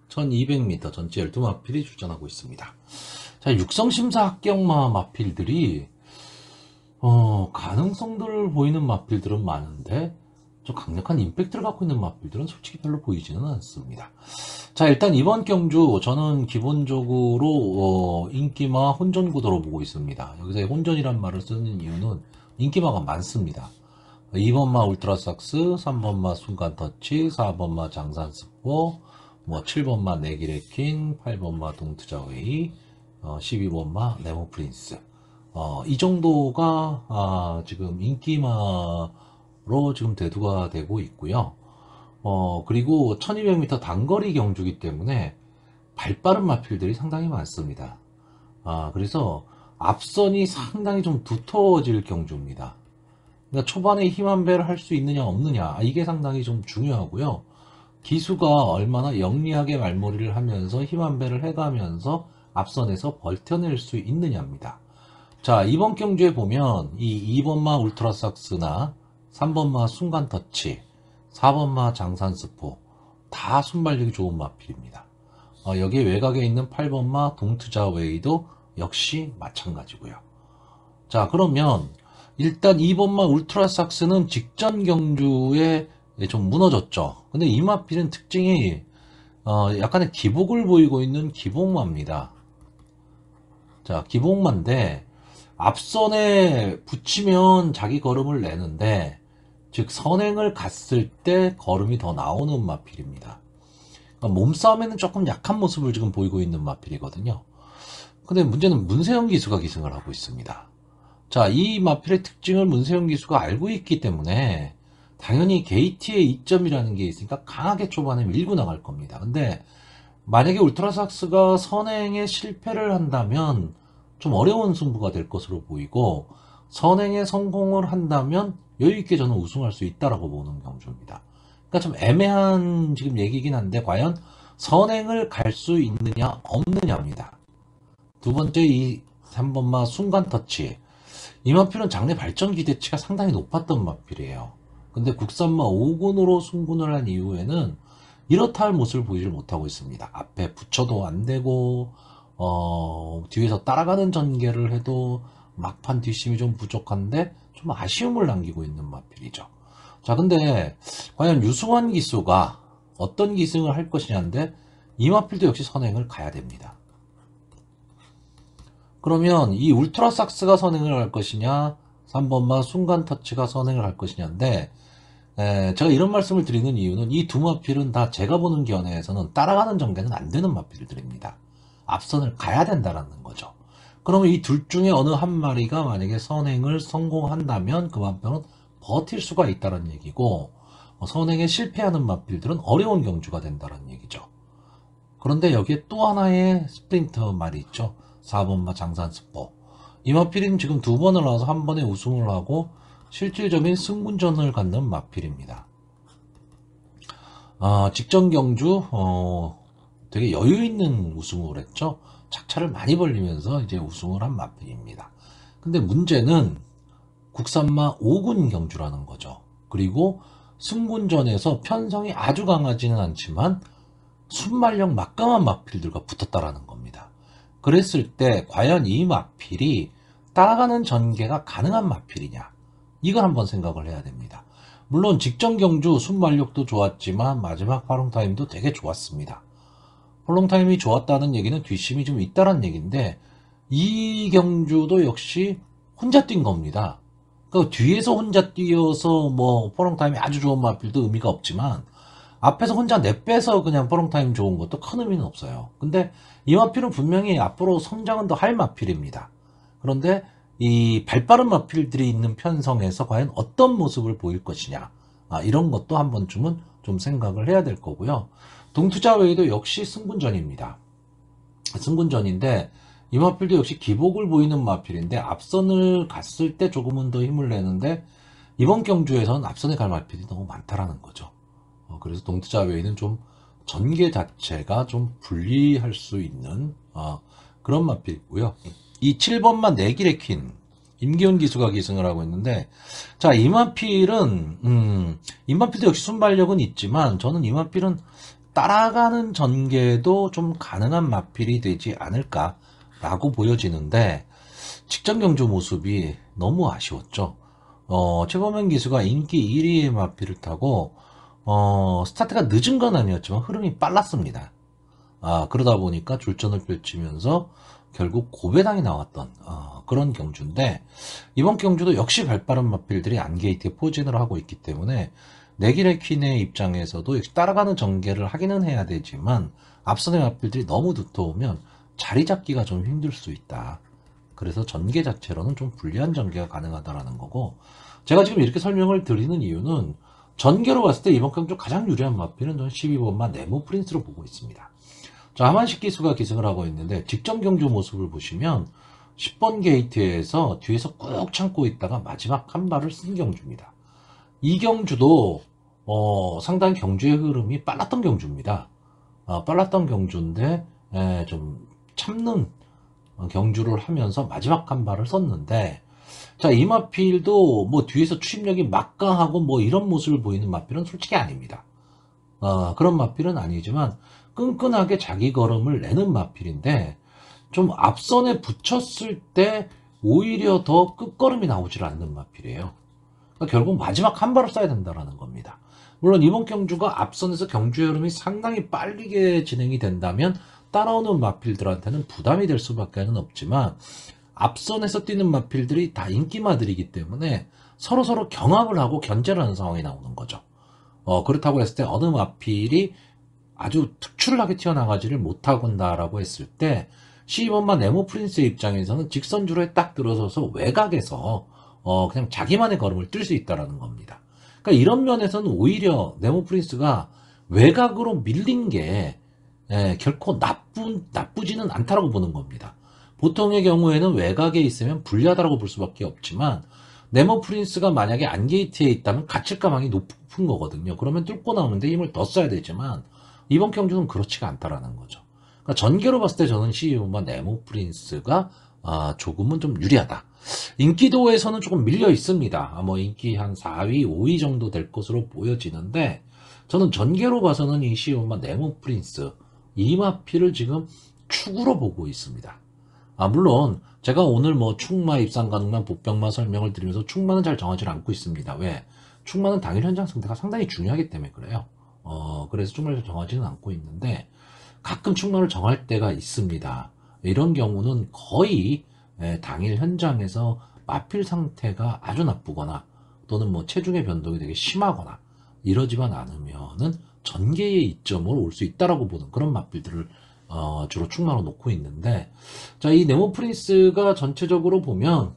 1200m 전체 12마필이 출전하고 있습니다. 자, 육성심사 합격마 마필들이 가능성들을 보이는 마필들은 많은데 좀 강력한 임팩트를 갖고 있는 마필들은 솔직히 별로 보이지는 않습니다. 자, 일단 이번 경주 저는 기본적으로 인기마 혼전구도로 보고 있습니다. 여기서 혼전이란 말을 쓰는 이유는 인기마가 많습니다. 2번마 울트라삭스, 3번마 순간터치, 4번마 장산스포, 7번마 내기레킨, 8번마 동투자웨이, 12번마 네모프린스. 이 정도가 지금 인기마로 지금 대두가 되고 있고요. 그리고 1200m 단거리 경주기 때문에 발빠른 마필들이 상당히 많습니다. 그래서 앞선이 상당히 좀 두터워질 경주입니다. 그러니까 초반에 힘 한 배를 할 수 있느냐 없느냐 이게 상당히 좀 중요하고요. 기수가 얼마나 영리하게 말머리를 하면서 힘 한 배를 해가면서 앞선에서 버텨낼 수 있느냐입니다. 자, 이번 경주에 보면 이 2번마 울트라삭스나 3번마 순간터치, 4번마 장산스포 다 순발력이 좋은 마필입니다. 여기 외곽에 있는 8번마 동투자웨이도 역시 마찬가지고요. 자, 그러면 일단 2번마 울트라삭스는 직전 경주에 좀 무너졌죠. 근데 이 마필은 특징이 약간의 기복을 보이고 있는 기복마입니다. 자, 기복마인데 앞선에 붙이면 자기 걸음을 내는데 즉 선행을 갔을 때 걸음이 더 나오는 마필입니다. 그러니까 몸싸움에는 조금 약한 모습을 지금 보이고 있는 마필이거든요. 근데 문제는 문세영 기수가 기승을 하고 있습니다. 자, 이 마필의 특징을 문세영 기수가 알고 있기 때문에 당연히 게이트의 이점이라는 게 있으니까 강하게 초반에 밀고 나갈 겁니다. 근데 만약에 울트라삭스가 선행에 실패를 한다면 좀 어려운 승부가 될 것으로 보이고, 선행에 성공을 한다면 여유있게 저는 우승할 수 있다라고 보는 경주입니다. 그러니까 좀 애매한 지금 얘기긴 한데, 과연 선행을 갈 수 있느냐 없느냐입니다. 두 번째, 이 3번마 순간 터치. 이 마필은 장래 발전 기대치가 상당히 높았던 마필이에요. 근데 국산마 5군으로 승군을 한 이후에는 이렇다 할 모습을 보이질 못하고 있습니다. 앞에 붙여도 안 되고, 뒤에서 따라가는 전개를 해도 막판 뒷심이 좀 부족한데 좀 아쉬움을 남기고 있는 마필이죠. 자, 근데 과연 유승환 기수가 어떤 기승을 할 것이냐인데, 이 마필도 역시 선행을 가야 됩니다. 그러면 이 울트라삭스가 선행을 할 것이냐, 3번마 순간 터치가 선행을 할 것이냐인데, 제가 이런 말씀을 드리는 이유는 이 두 마필은 다 제가 보는 견해에서는 따라가는 전개는 안 되는 마필들입니다. 앞선을 가야 된다라는 거죠. 그러면 이 둘 중에 어느 한 마리가 만약에 선행을 성공한다면 그 마필은 버틸 수가 있다는 얘기고, 선행에 실패하는 마필들은 어려운 경주가 된다는 얘기죠. 그런데 여기에 또 하나의 스프린트 말이 있죠. 4번마 장산스포. 이 마필은 지금 두 번을 나와서 한 번에 우승을 하고 실질적인 승군전을 갖는 마필입니다. 직전 경주 되게 여유 있는 우승을 했죠. 착차를 많이 벌리면서 이제 우승을 한 마필입니다. 근데 문제는 국산마 5군 경주라는 거죠. 그리고 승군전에서 편성이 아주 강하지는 않지만 순발력 막강한 마필들과 붙었다라는 겁니다. 그랬을 때 과연 이 마필이 따라가는 전개가 가능한 마필이냐, 이걸 한번 생각을 해야 됩니다. 물론 직전 경주 순발력도 좋았지만 마지막 활용타임도 되게 좋았습니다. 활용타임이 좋았다는 얘기는 뒷심이 좀 있다는 얘기인데, 이 경주도 역시 혼자 뛴 겁니다. 그 뒤에서 혼자 뛰어서 뭐 포롱타임이 아주 좋은 마필도 의미가 없지만, 앞에서 혼자 내빼서 그냥 포롱타임 좋은 것도 큰 의미는 없어요. 근데 이 마필은 분명히 앞으로 성장은 더 할 마필입니다. 그런데 이 발빠른 마필들이 있는 편성에서 과연 어떤 모습을 보일 것이냐, 이런 것도 한 번쯤은 좀 생각을 해야 될 거고요. 동투자 외에도 역시 승군전입니다. 승군전인데 이 마필도 역시 기복을 보이는 마필인데, 앞선을 갔을 때 조금은 더 힘을 내는데 이번 경주에서는 앞선에 갈 마필이 너무 많다라는 거죠. 그래서 동투자 외에는 좀 전개 자체가 좀 불리할 수 있는 그런 마필이고요. 이 7번만 내길의 퀸 임기훈 기수가 기승을 하고 있는데, 자, 이 마필은 이 마필도 역시 순발력은 있지만 저는 이 마필은 따라가는 전개도 좀 가능한 마필이 되지 않을까라고 보여지는데, 직전 경주 모습이 너무 아쉬웠죠. 최범현 기수가 인기 1위의 마필을 타고 스타트가 늦은 건 아니었지만 흐름이 빨랐습니다. 그러다 보니까 줄전을 펼치면서 결국 고배당이 나왔던 그런 경주인데, 이번 경주도 역시 발빠른 마필들이 안게이트에 포진을 하고 있기 때문에 내길의 퀸의 입장에서도 역시 따라가는 전개를 하기는 해야 되지만 앞선의 마필들이 너무 두터우면 자리 잡기가 좀 힘들 수 있다. 그래서 전개 자체로는 좀 불리한 전개가 가능하다라는 거고, 제가 지금 이렇게 설명을 드리는 이유는 전개로 봤을 때 이번 경주 가장 유리한 마필은 저는 12번만 네모 프린스로 보고 있습니다. 자, 하만식 기수가 기승을 하고 있는데, 직전 경주 모습을 보시면 10번 게이트에서 뒤에서 꾹 참고 있다가 마지막 한 발을 쓴 경주입니다. 이 경주도 상당히 경주의 흐름이 빨랐던 경주입니다. 빨랐던 경주인데 좀 참는 경주를 하면서 마지막 한 발을 썼는데, 자, 이 마필도 뭐 뒤에서 추임력이 막강하고 뭐 이런 모습을 보이는 마필은 솔직히 아닙니다. 그런 마필은 아니지만 끈끈하게 자기 걸음을 내는 마필인데, 좀 앞선에 붙였을 때 오히려 더 끝걸음이 나오질 않는 마필이에요. 그러니까 결국 마지막 한 발을 쏴야 된다는 겁니다. 물론 이번 경주가 앞선에서 경주의 흐름이 상당히 빠르게 진행이 된다면 따라오는 마필들한테는 부담이 될 수밖에 없지만, 앞선에서 뛰는 마필들이 다 인기마들이기 때문에 서로서로 경합을 하고 견제를 하는 상황이 나오는 거죠. 그렇다고 했을 때 어느 마필이 아주 특출나게 튀어나가지를 못하건다라고 했을 때 12번마 네모프린스의 입장에서는 직선주로에 딱 들어서서 외곽에서 그냥 자기만의 걸음을 뛸 수 있다는 겁니다. 그러니까 이런 면에서는 오히려 네모프린스가 외곽으로 밀린 게 결코 나쁘지는 않다라고 보는 겁니다. 보통의 경우에는 외곽에 있으면 불리하다고 볼 수밖에 없지만 네모프린스가 만약에 안게이트에 있다면 갇힐 가망이 높은 거거든요. 그러면 뚫고 나오는데 힘을 더 써야 되지만 이번 경주는 그렇지가 않다라는 거죠. 그러니까 전개로 봤을 때 저는 CEO만 네모프린스가 조금은 좀 유리하다. 인기도에서는 조금 밀려 있습니다. 뭐 인기 한 4위, 5위 정도 될 것으로 보여지는데 저는 전개로 봐서는 이 CEO만 네모프린스 이마피를 지금 축으로 보고 있습니다. 물론 제가 오늘 뭐 축마, 입상 가능한 복병마 설명을 드리면서 축마는 잘 정하지 않고 있습니다. 왜? 축마는 당일 현장 상태가 상당히 중요하기 때문에 그래요. 그래서 축마를 정하지는 않고 있는데 가끔 축마를 정할 때가 있습니다. 이런 경우는 거의 당일 현장에서 마필 상태가 아주 나쁘거나 또는 뭐 체중의 변동이 되게 심하거나 이러지만 않으면은 전개의 이점으로 올 수 있다라고 보는 그런 마필들을 주로 축마로 놓고 있는데, 자, 이 네모프린스가 전체적으로 보면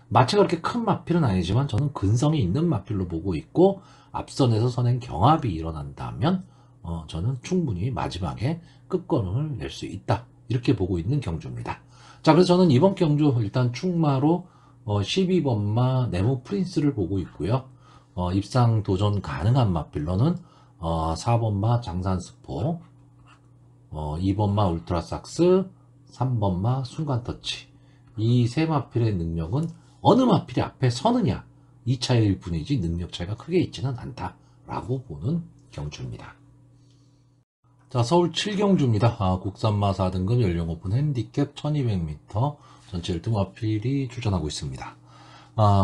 마치가 그렇게 큰 마필은 아니지만 저는 근성이 있는 마필로 보고 있고 앞선에서 선행 경합이 일어난다면 저는 충분히 마지막에 끝걸음을 낼 수 있다 이렇게 보고 있는 경주입니다. 자, 그래서 저는 이번 경주 일단 축마로 12번마 네모프린스를 보고 있고요. 입상 도전 가능한 마필러는 4번마 장산스포, 2번마 울트라삭스, 3번마 순간터치. 이 세 마필의 능력은 어느 마필이 앞에 서느냐 이 차이일 뿐이지 능력 차이가 크게 있지는 않다라고 보는 경주입니다. 자, 서울 7경주입니다. 국산마 4등급 연령 오픈 핸디캡 1200m 전체 1등 마필이 출전하고 있습니다.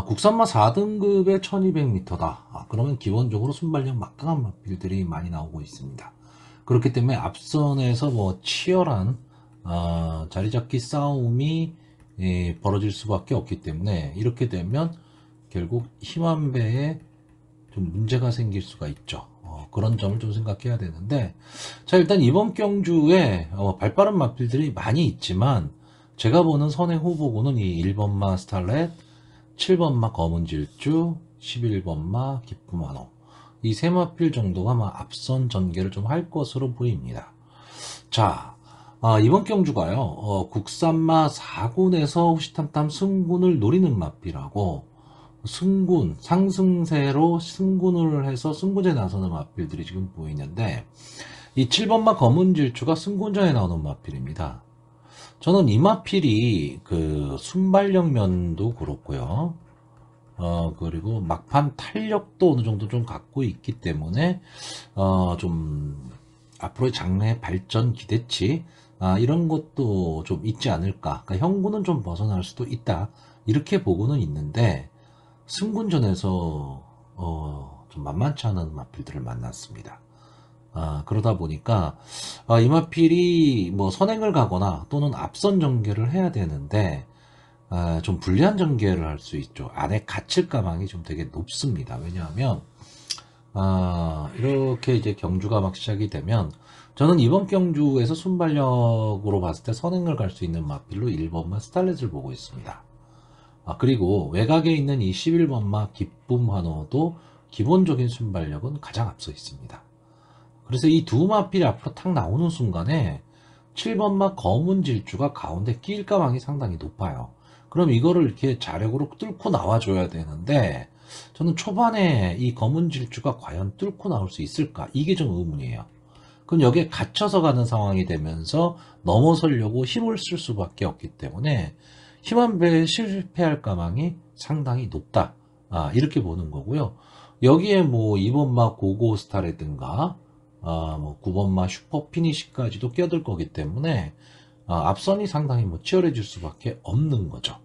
국산마 4등급의 1200m다. 그러면 기본적으로 순발력 막강한 마필들이 많이 나오고 있습니다. 그렇기 때문에 앞선에서 뭐 치열한 자리잡기 싸움이 벌어질 수밖에 없기 때문에 이렇게 되면 결국 힘한 배에 좀 문제가 생길 수가 있죠. 그런 점을 좀 생각해야 되는데, 자, 일단 이번 경주에 발빠른 마필들이 많이 있지만 제가 보는 선행 후보군은 이 1번마 스탈렛, 7번마 검은질주, 11번마 기쁨환호 이 세 마필 정도가 앞선 전개를 좀 할 것으로 보입니다. 자, 이번 경주가요, 국산마 4군에서 후시탐탐 승군을 노리는 마필하고 승군, 상승세로 승군을 해서 승군전에 나서는 마필들이 지금 보이는데 이 7번마 검은질주가 승군전에 나오는 마필입니다. 저는 이 마필이 그 순발력 면도 그렇고요. 그리고 막판 탄력도 어느 정도 좀 갖고 있기 때문에 좀 앞으로의 장래 발전 기대치 이런 것도 좀 있지 않을까. 그러니까 형구는 좀 벗어날 수도 있다. 이렇게 보고는 있는데 승군전에서 좀 만만치 않은 마필들을 만났습니다. 그러다 보니까 이 마필이 뭐 선행을 가거나 또는 앞선 전개를 해야 되는데 좀 불리한 전개를 할 수 있죠. 안에 갇힐 가망이 좀 되게 높습니다. 왜냐하면 이렇게 이제 경주가 막 시작이 되면 저는 이번 경주에서 순발력으로 봤을 때 선행을 갈 수 있는 마필로 1번마 스탈렛을 보고 있습니다. 그리고 외곽에 있는 이 11번마 기쁨환호도 기본적인 순발력은 가장 앞서 있습니다. 그래서 이 두 마필이 앞으로 탁 나오는 순간에 7번마 검은 질주가 가운데 끼일 가망이 상당히 높아요. 그럼 이거를 이렇게 자력으로 뚫고 나와줘야 되는데 저는 초반에 이 검은 질주가 과연 뚫고 나올 수 있을까? 이게 좀 의문이에요. 그럼 여기에 갇혀서 가는 상황이 되면서 넘어서려고 힘을 쓸 수밖에 없기 때문에 힘한 배에 실패할 가망이 상당히 높다. 이렇게 보는 거고요. 여기에 뭐 2번마 고고스타라든가 뭐 9번마 슈퍼피니시까지도 껴들 거기 때문에 앞선이 상당히 뭐 치열해질 수밖에 없는 거죠.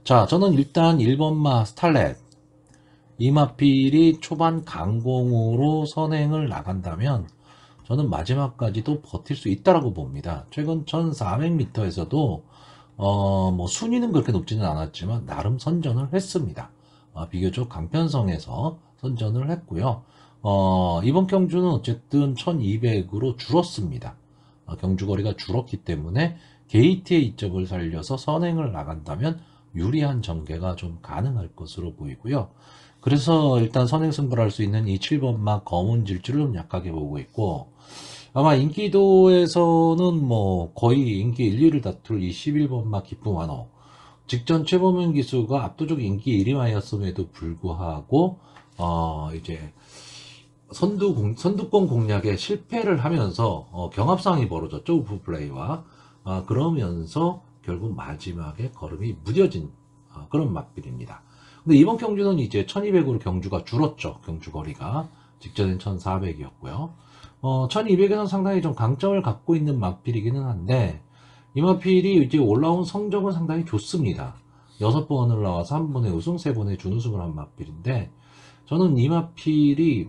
자, 저는 일단 1번마 스탈렛 이 마필이 초반 강공으로 선행을 나간다면 저는 마지막까지도 버틸 수 있다라고 봅니다. 최근 1400m에서도 뭐 순위는 그렇게 높지는 않았지만 나름 선전을 했습니다. 비교적 강편성에서 선전을 했고요. 이번 경주는 어쨌든 1200으로 줄었습니다. 경주거리가 줄었기 때문에 게이트의 이점을 살려서 선행을 나간다면 유리한 전개가 좀 가능할 것으로 보이고요. 그래서 일단 선행 승부를 할 수 있는 이 7번마 검은 질주를 좀 약하게 보고 있고, 아마 인기도에서는 뭐 거의 인기 1, 2를 다툴 이 11번마 기쁨 환호, 직전 최범현 기수가 압도적 인기 1위마였음에도 불구하고 이제 선두권 공략에 실패를 하면서 경합상이 벌어졌죠. 우프 플레이와. 그러면서 결국 마지막에 걸음이 무뎌진 그런 맛빌입니다. 근데 이번 경주는 이제 1200으로 경주가 줄었죠. 경주거리가. 직전엔 1400이었고요. 1200에서는 상당히 좀 강점을 갖고 있는 맛빌이기는 한데, 이 맛빌이 이제 올라온 성적은 상당히 좋습니다. 6번을 나와서 1번의 우승, 3번의 준우승을 한 맛빌인데, 저는 이 맛빌이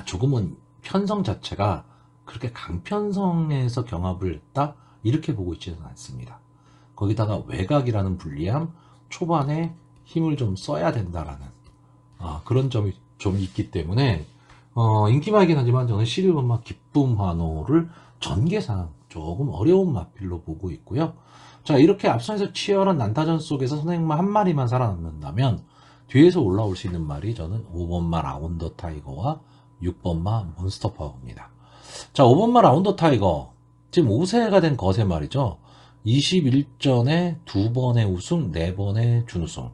조금은 편성 자체가 그렇게 강편성에서 경합을 했다 이렇게 보고 있지는 않습니다. 거기다가 외곽이라는 불리함, 초반에 힘을 좀 써야 된다라는 그런 점이 좀 있기 때문에 인기마이긴 하지만 저는 11번마 기쁨 환호를 전개상 조금 어려운 마필로 보고 있고요. 자, 이렇게 앞선에서 치열한 난타전 속에서 선행마 한 마리만 살아남는다면 뒤에서 올라올 수 있는 말이 저는 5번마 라운더 타이거와 6번마 몬스터 파워입니다. 자, 5번마 라운더 타이거 지금 5세가 된 거세 말이죠. 21전에 2번의 우승, 4번의 준우승.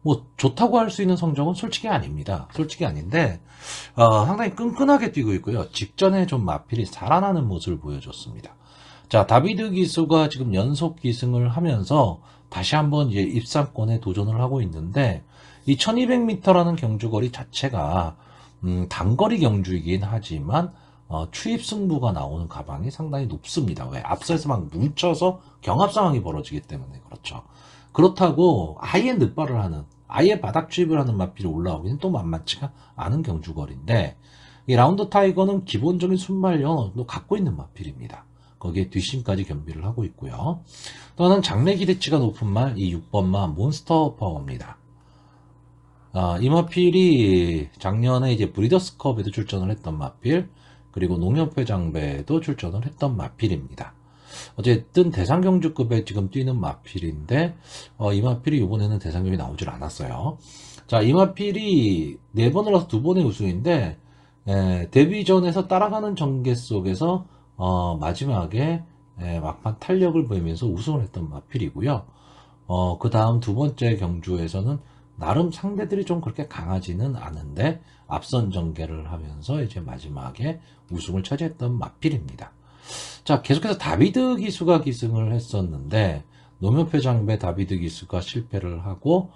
뭐 좋다고 할 수 있는 성적은 솔직히 아닙니다. 솔직히 아닌데 상당히 끈끈하게 뛰고 있고요. 직전에 좀 마필이 살아나는 모습을 보여줬습니다. 자, 다비드 기수가 지금 연속 기승을 하면서 다시 한번 이제 입상권에 도전을 하고 있는데, 이 1200m라는 경주거리 자체가 단거리 경주이긴 하지만 추입 승부가 나오는 가방이 상당히 높습니다. 왜? 앞서에서 막 뭉쳐서 경합 상황이 벌어지기 때문에 그렇죠. 그렇다고 아예 늦발을 하는, 아예 바닥 추입을 하는 마필이 올라오기는 또 만만치가 않은 경주거리인데, 이 라운드 타이거는 기본적인 순발력도 갖고 있는 마필입니다. 거기에 뒷심까지 겸비를 하고 있고요. 또 하나는 장래 기대치가 높은 말, 이 6번마 몬스터 파워입니다. 이 마필이 작년에 이제 브리더스컵에도 출전을 했던 마필, 그리고 농협회 장배에도 출전을 했던 마필입니다. 어쨌든 대상경주급에 지금 뛰는 마필인데, 이 마필이 이번에는 대상경이 나오질 않았어요. 자, 이 마필이 4번을 와서 2번의 우승인데, 데뷔전에서 따라가는 전개 속에서 마지막에 막판 탄력을 보이면서 우승을 했던 마필이고요. 그 다음 두 번째 경주에서는 나름 상대들이 좀 그렇게 강하지는 않은데 앞선 전개를 하면서 이제 마지막에 우승을 차지했던 마필입니다. 자, 계속해서 다비드 기수가 기승을 했었는데, 농협회 장배 다비드 기수가 실패를 하고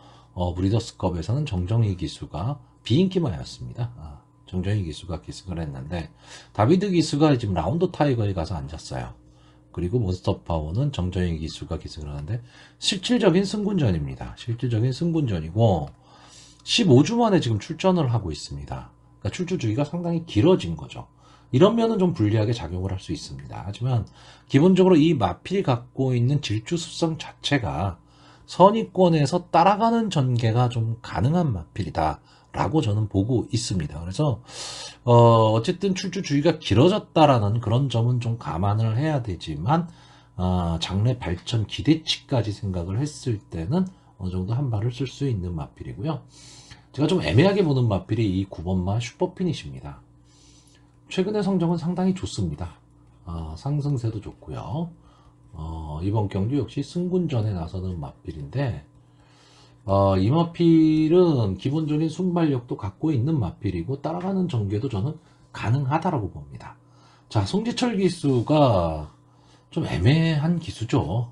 브리더스컵에서는 정정희 기수가 비인기마였습니다. 정정희 기수가 기승을 했는데, 다비드 기수가 지금 라운드 타이거에 가서 앉았어요. 그리고 몬스터 파워는 정정희 기수가 기승을 하는데, 실질적인 승군전입니다. 실질적인 승군전이고 15주 만에 지금 출전을 하고 있습니다. 그러니까 출주 주기가 상당히 길어진 거죠. 이런 면은 좀 불리하게 작용을 할 수 있습니다. 하지만 기본적으로 이 마필이 갖고 있는 질주 습성 자체가 선의권에서 따라가는 전개가 좀 가능한 마필이다 라고 저는 보고 있습니다. 그래서 어쨌든 출주 주기가 길어졌다라는 그런 점은 좀 감안을 해야 되지만, 장래 발전 기대치까지 생각을 했을 때는 어느 정도 한 발을 쓸 수 있는 마필이고요. 제가 좀 애매하게 보는 마필이 이 9번마 슈퍼피니시입니다. 최근의 성적은 상당히 좋습니다. 상승세도 좋고요. 이번 경주 역시 승군전에 나서는 마필인데, 이 마필은 기본적인 순발력도 갖고 있는 마필이고 따라가는 전개도 저는 가능하다라고 봅니다. 자, 송지철 기수가 좀 애매한 기수죠.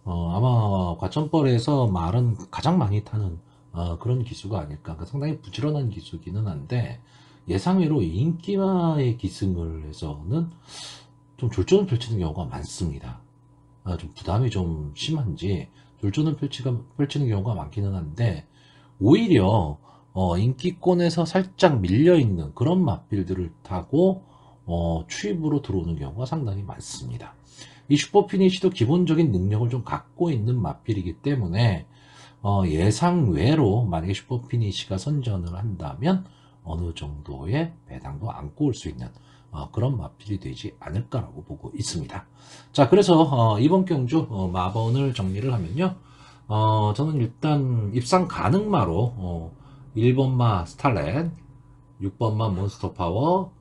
아마 과천벌에서 말은 가장 많이 타는 그런 기수가 아닐까. 그러니까 상당히 부지런한 기수기는 한데, 예상외로 인기마의 기승을 해서는 좀 졸전을 펼치는 경우가 많습니다. 좀 부담이 좀 심한지 졸전을 펼치는 경우가 많기는 한데, 오히려 인기권에서 살짝 밀려있는 그런 마필들을 타고 추입으로 들어오는 경우가 상당히 많습니다. 이 슈퍼피니시도 기본적인 능력을 좀 갖고 있는 마필이기 때문에 예상 외로 만약에 슈퍼피니시가 선전을 한다면 어느 정도의 배당도 안고 올 수 있는 그런 마필이 되지 않을까라고 보고 있습니다. 자, 그래서 이번 경주 마번을 정리를 하면요. 저는 일단 입상 가능마로 1번마 스탈렛, 6번마 몬스터파워,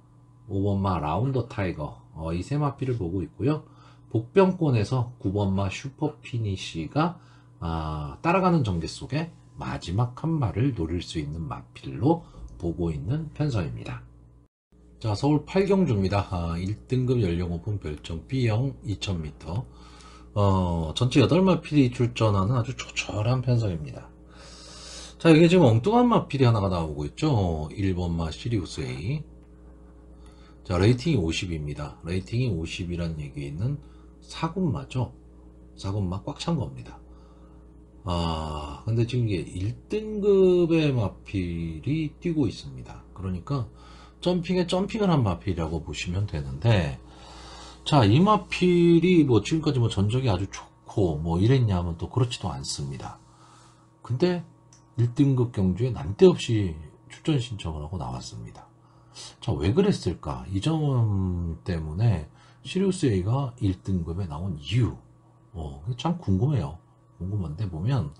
5번마 라운더 타이거 이 세 마필을 보고 있고요. 복병권에서 9번마 슈퍼피니시가 따라가는 전개 속에 마지막 한 마를 노릴 수 있는 마필로 보고 있는 편성입니다. 자, 서울 8경주입니다. 1등급 연령 오픈 별점 B형 2000m. 전체 8마필이 출전하는 아주 조촐한 편성입니다. 자, 이게 지금 엉뚱한 마필이 하나가 나오고 있죠. 1번마 시리우스 A. 자, 레이팅이 50입니다. 레이팅이 50이란 얘기는 4군마죠. 4군마 꽉 찬 겁니다. 근데 지금 이게 1등급의 마필이 뛰고 있습니다. 그러니까 점핑을 한 마필이라고 보시면 되는데, 자, 이 마필이 뭐 지금까지 뭐 전적이 아주 좋고 뭐 이랬냐 하면 또 그렇지도 않습니다. 근데 1등급 경주에 난데없이 출전 신청을 하고 나왔습니다. 자, 왜 그랬을까? 이 점 때문에 시리우스 A가 1등급에 나온 이유 참 궁금해요. 궁금한데 보면,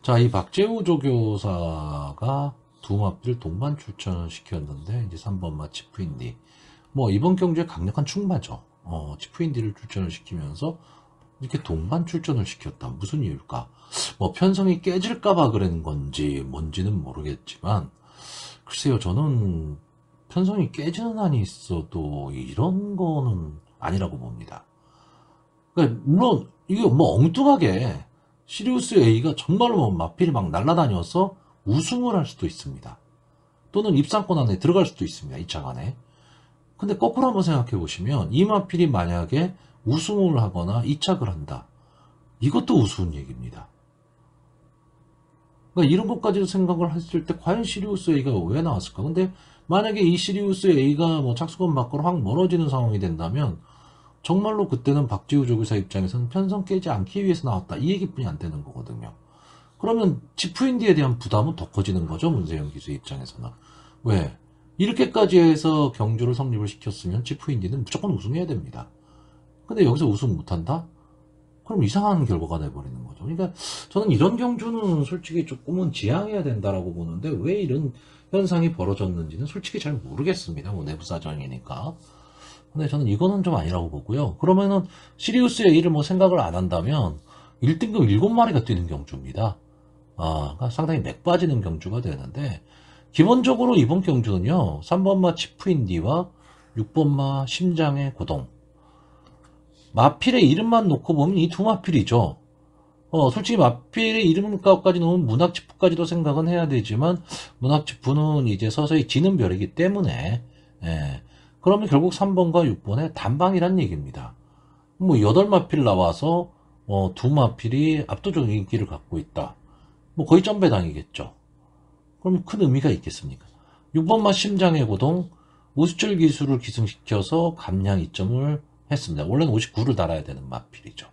자, 이 박재우 조교사가 두 마필을 동반 출전을 시켰는데 이제 3번마 치프인디, 뭐 이번 경주에 강력한 충마죠. 치프인디를 출전을 시키면서 이렇게 동반 출전을 시켰다. 무슨 이유일까? 뭐 편성이 깨질까봐 그런 건지 뭔지는 모르겠지만, 글쎄요, 저는 편성이 깨지는 한이 있어도 이런 거는 아니라고 봅니다. 그러니까 물론 이게 뭐 엉뚱하게 시리우스 A가 정말로 뭐 마필이 막 날아다녀서 우승을 할 수도 있습니다. 또는 입상권 안에 들어갈 수도 있습니다. 2차 안에. 근데 거꾸로 한번 생각해 보시면 이 마필이 만약에 우승을 하거나 2착을 한다. 이것도 우스운 얘기입니다. 그러니까 이런 것까지도 생각을 했을 때 과연 시리우스 A가 왜 나왔을까? 근데 만약에 이 시리우스 A가 뭐 착수권 밖으로 확 멀어지는 상황이 된다면 정말로 그때는 박지우 조교사 입장에서는 편성 깨지 않기 위해서 나왔다. 이 얘기뿐이 안 되는 거거든요. 그러면 치프인디에 대한 부담은 더 커지는 거죠. 문세영 기수 입장에서는. 왜? 이렇게까지 해서 경주를 성립을 시켰으면 치프인디는 무조건 우승해야 됩니다. 근데 여기서 우승 못한다? 그럼 이상한 결과가 돼버리는 거죠. 그러니까 저는 이런 경주는 솔직히 조금은 지양해야 된다라고 보는데 왜 이런 현상이 벌어졌는지는 솔직히 잘 모르겠습니다. 뭐 내부 사정이니까. 근데 저는 이거는 좀 아니라고 보고요. 그러면은 시리우스 A를 뭐 생각을 안 한다면 1등급 7마리가 뛰는 경주입니다. 그러니까 상당히 맥 빠지는 경주가 되는데, 기본적으로 이번 경주는요, 3번마 치프인디와 6번마 심장의 고동. 마필의 이름만 놓고 보면 이 두 마필이죠. 솔직히 마필의 이름까지 놓으면 문학지푸까지도 생각은 해야 되지만, 문학지푸는 이제 서서히 지는 별이기 때문에, 그러면 결국 3번과 6번의 단방이란 얘기입니다. 뭐 8마필 나와서 두 마필이 압도적인 인기를 갖고 있다. 뭐 거의 점배당이겠죠. 그럼 큰 의미가 있겠습니까? 6번마 심장의 고동, 우수철 기술을 기승시켜서 감량 2점을 했습니다. 원래는 59를 달아야 되는 마필이죠.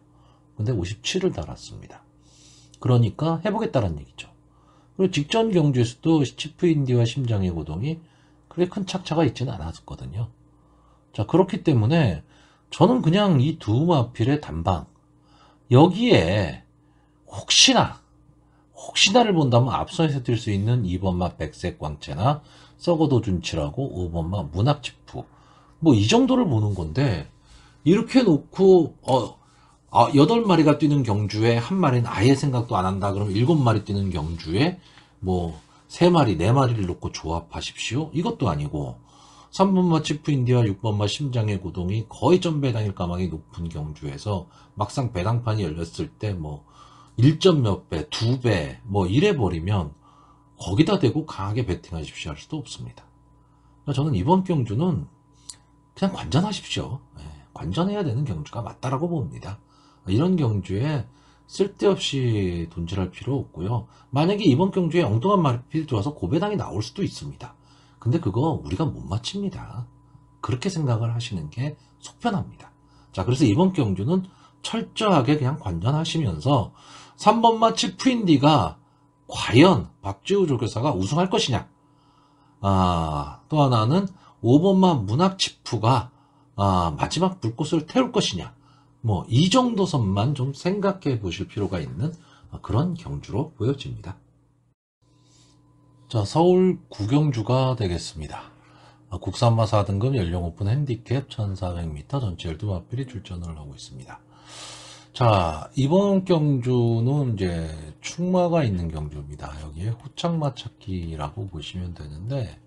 근데 57을 달았습니다. 그러니까 해보겠다는 얘기죠. 그리고 직전 경주에서도 치프인디와 심장의 고동이 그렇게 큰 착차가 있지는 않았거든요. 자, 그렇기 때문에 저는 그냥 이 두 마필의 단방, 여기에 혹시나를 본다면 앞선에서 뛸 수 있는 2번마 백색 광채나 썩어도 준치라고 5번마 문학지푸, 뭐 이 정도를 보는 건데, 이렇게 놓고 8마리가 뛰는 경주에 한 마리는 아예 생각도 안 한다. 그럼 7마리 뛰는 경주에 뭐 3마리, 4마리를 놓고 조합하십시오. 이것도 아니고 3번마 치프인디와 6번마 심장의 고동이 거의 점배당일 가망이 높은 경주에서 막상 배당판이 열렸을 때 뭐 1점 몇 배, 2배 뭐 이래 버리면 거기다 대고 강하게 베팅하십시오 할 수도 없습니다. 그러니까 저는 이번 경주는 그냥 관전하십시오. 관전해야 되는 경주가 맞다라고 봅니다. 이런 경주에 쓸데없이 돈질할 필요 없고요. 만약에 이번 경주에 엉뚱한 마필 들어와서 고배당이 나올 수도 있습니다. 근데 그거 우리가 못 맞춥니다. 그렇게 생각을 하시는 게 속편합니다. 자, 그래서 이번 경주는 철저하게 그냥 관전하시면서 3번마 치프인디가 과연 박지우 조교사가 우승할 것이냐. 또 하나는 5번마 문학치프가 마지막 불꽃을 태울 것이냐. 뭐 이 정도 선만 좀 생각해 보실 필요가 있는 그런 경주로 보여집니다. 자, 서울 구경주가 되겠습니다. 국산마 4등급 연령 오픈 핸디캡 1400m 전체 12마필이 출전을 하고 있습니다. 자, 이번 경주는 이제 축마가 있는 경주입니다. 여기에 후착마 찾기라고 보시면 되는데,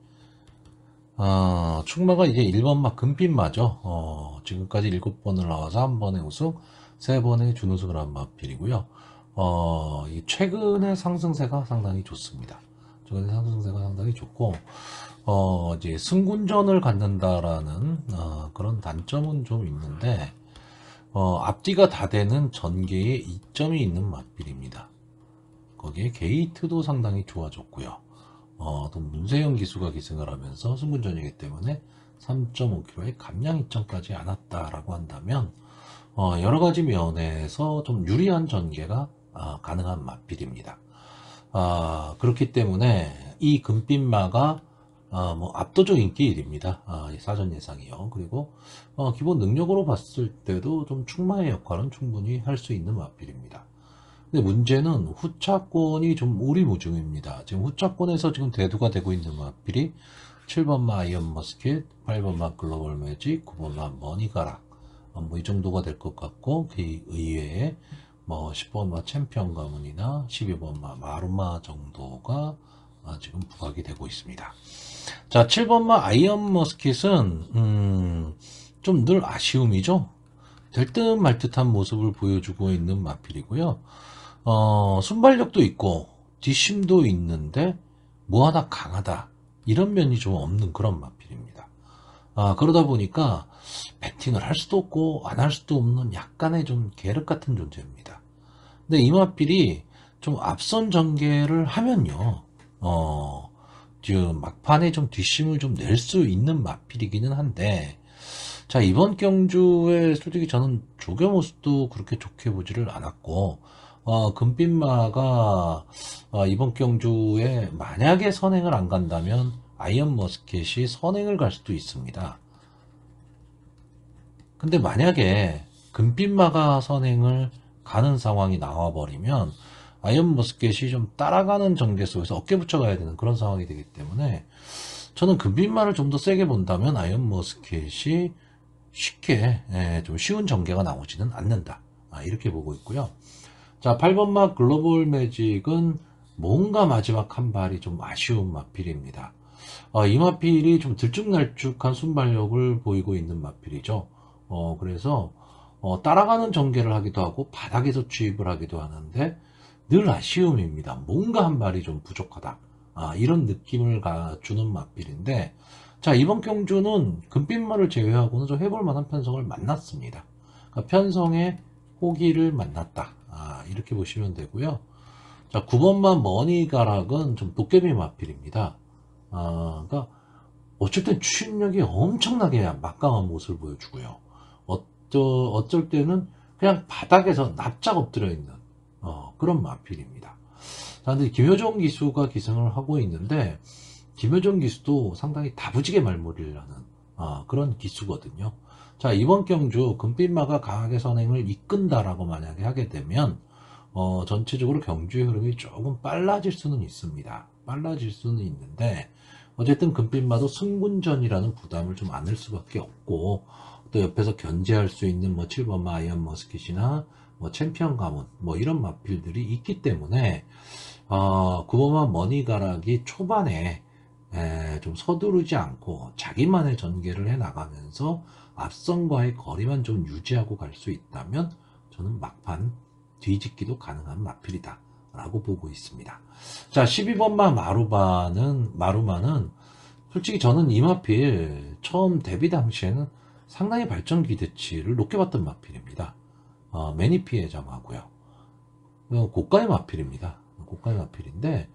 축마가 이제 1번마 금빛마죠. 지금까지 7번을 나와서 1번의 우승, 3번의 준우승을 한 마필이고요. 최근의 상승세가 상당히 좋습니다. 최근의 상승세가 상당히 좋고, 이제 승군전을 갖는다라는, 그런 단점은 좀 있는데, 앞뒤가 다 되는 전개에 이점이 있는 마필입니다. 거기에 게이트도 상당히 좋아졌고요. 또 문세영 기수가 기승을 하면서 승군전이기 때문에 3.5km의 감량 이점까지 안 왔다라고 한다면, 여러 가지 면에서 좀 유리한 전개가 가능한 마필입니다. 그렇기 때문에 이 금빛마가 뭐 압도적 인기 1위입니다. 사전 예상이요. 그리고 기본 능력으로 봤을 때도 좀 축마의 역할은 충분히 할 수 있는 마필입니다. 근데 문제는 후차권이 좀 오리무중입니다. 지금 후차권에서 지금 대두가 되고 있는 마필이 7번마 아이언 머스킷, 8번마 글로벌 매직, 9번마 머니가락, 뭐 이 정도가 될 것 같고, 그 의외에 뭐 10번마 챔피언 가문이나 12번마 마루마 정도가 지금 부각이 되고 있습니다. 자, 7번마 아이언 머스킷은 좀 늘 아쉬움이죠. 될 듯 말 듯한 모습을 보여주고 있는 마필이고요. 순발력도 있고 뒷심도 있는데 뭐 하나 강하다 이런 면이 좀 없는 그런 마필입니다. 그러다 보니까 배팅을 할 수도 없고 안 할 수도 없는 약간의 좀 계륵 같은 존재입니다. 근데 이 마필이 좀 앞선 전개를 하면요, 지금 막판에 좀 뒷심을 좀 낼 수 있는 마필이기는 한데, 자, 이번 경주에 솔직히 저는 조교 모습도 그렇게 좋게 보지를 않았고, 금빛마가 이번 경주에 만약에 선행을 안 간다면 아이언 머스켓이 선행을 갈 수도 있습니다. 근데 만약에 금빛마가 선행을 가는 상황이 나와버리면 아이언 머스켓이 좀 따라가는 전개 속에서 어깨 붙여가야 되는 그런 상황이 되기 때문에 저는 금빛마를 좀 더 세게 본다면 아이언 머스켓이 쉽게 좀 쉬운 전개가 나오지는 않는다. 이렇게 보고 있고요. 자, 8번마 글로벌 매직은 뭔가 마지막 한 발이 좀 아쉬운 마필입니다. 이 마필이 좀 들쭉날쭉한 순발력을 보이고 있는 마필이죠. 그래서 따라가는 전개를 하기도 하고 바닥에서 취입을 하기도 하는데 늘 아쉬움입니다. 뭔가 한 발이 좀 부족하다. 이런 느낌을 주는 마필인데, 자, 이번 경주는 금빛마를 제외하고는 좀 해볼 만한 편성을 만났습니다. 그러니까 편성의 호기를 만났다. 이렇게 보시면 되고요. 자, 9번마 머니가락은 좀 도깨비 마필입니다. 그러니까 어쩔 땐 추진력이 엄청나게 막강한 모습을 보여주고요. 어쩔 때는 그냥 바닥에서 납작 엎드려 있는 그런 마필입니다. 자, 근데 김효정 기수가 기승을 하고 있는데, 김효정 기수도 상당히 다부지게 말머리를 하는 그런 기수거든요. 자, 이번 경주 금빛마가 강하게 선행을 이끈다라고 만약에 하게 되면 전체적으로 경주의 흐름이 조금 빨라질 수는 있습니다. 빨라질 수는 있는데 어쨌든 금빛마도 승군전이라는 부담을 좀 안을 수밖에 없고, 또 옆에서 견제할 수 있는 뭐 7번마 아이언 머스킷이나 뭐 챔피언 가문 뭐 이런 마필들이 있기 때문에 9번마 머니가락이 초반에 좀 서두르지 않고 자기만의 전개를 해 나가면서 앞선과의 거리만 좀 유지하고 갈 수 있다면 저는 막판 뒤집기도 가능한 마필이다 라고 보고 있습니다. 자, 12번마 마루마는 솔직히 저는 이 마필 처음 데뷔 당시에는 상당히 발전 기대치를 높게 봤던 마필입니다. 매니 피해자하고요. 고가의 마필입니다. 고가의 마필인데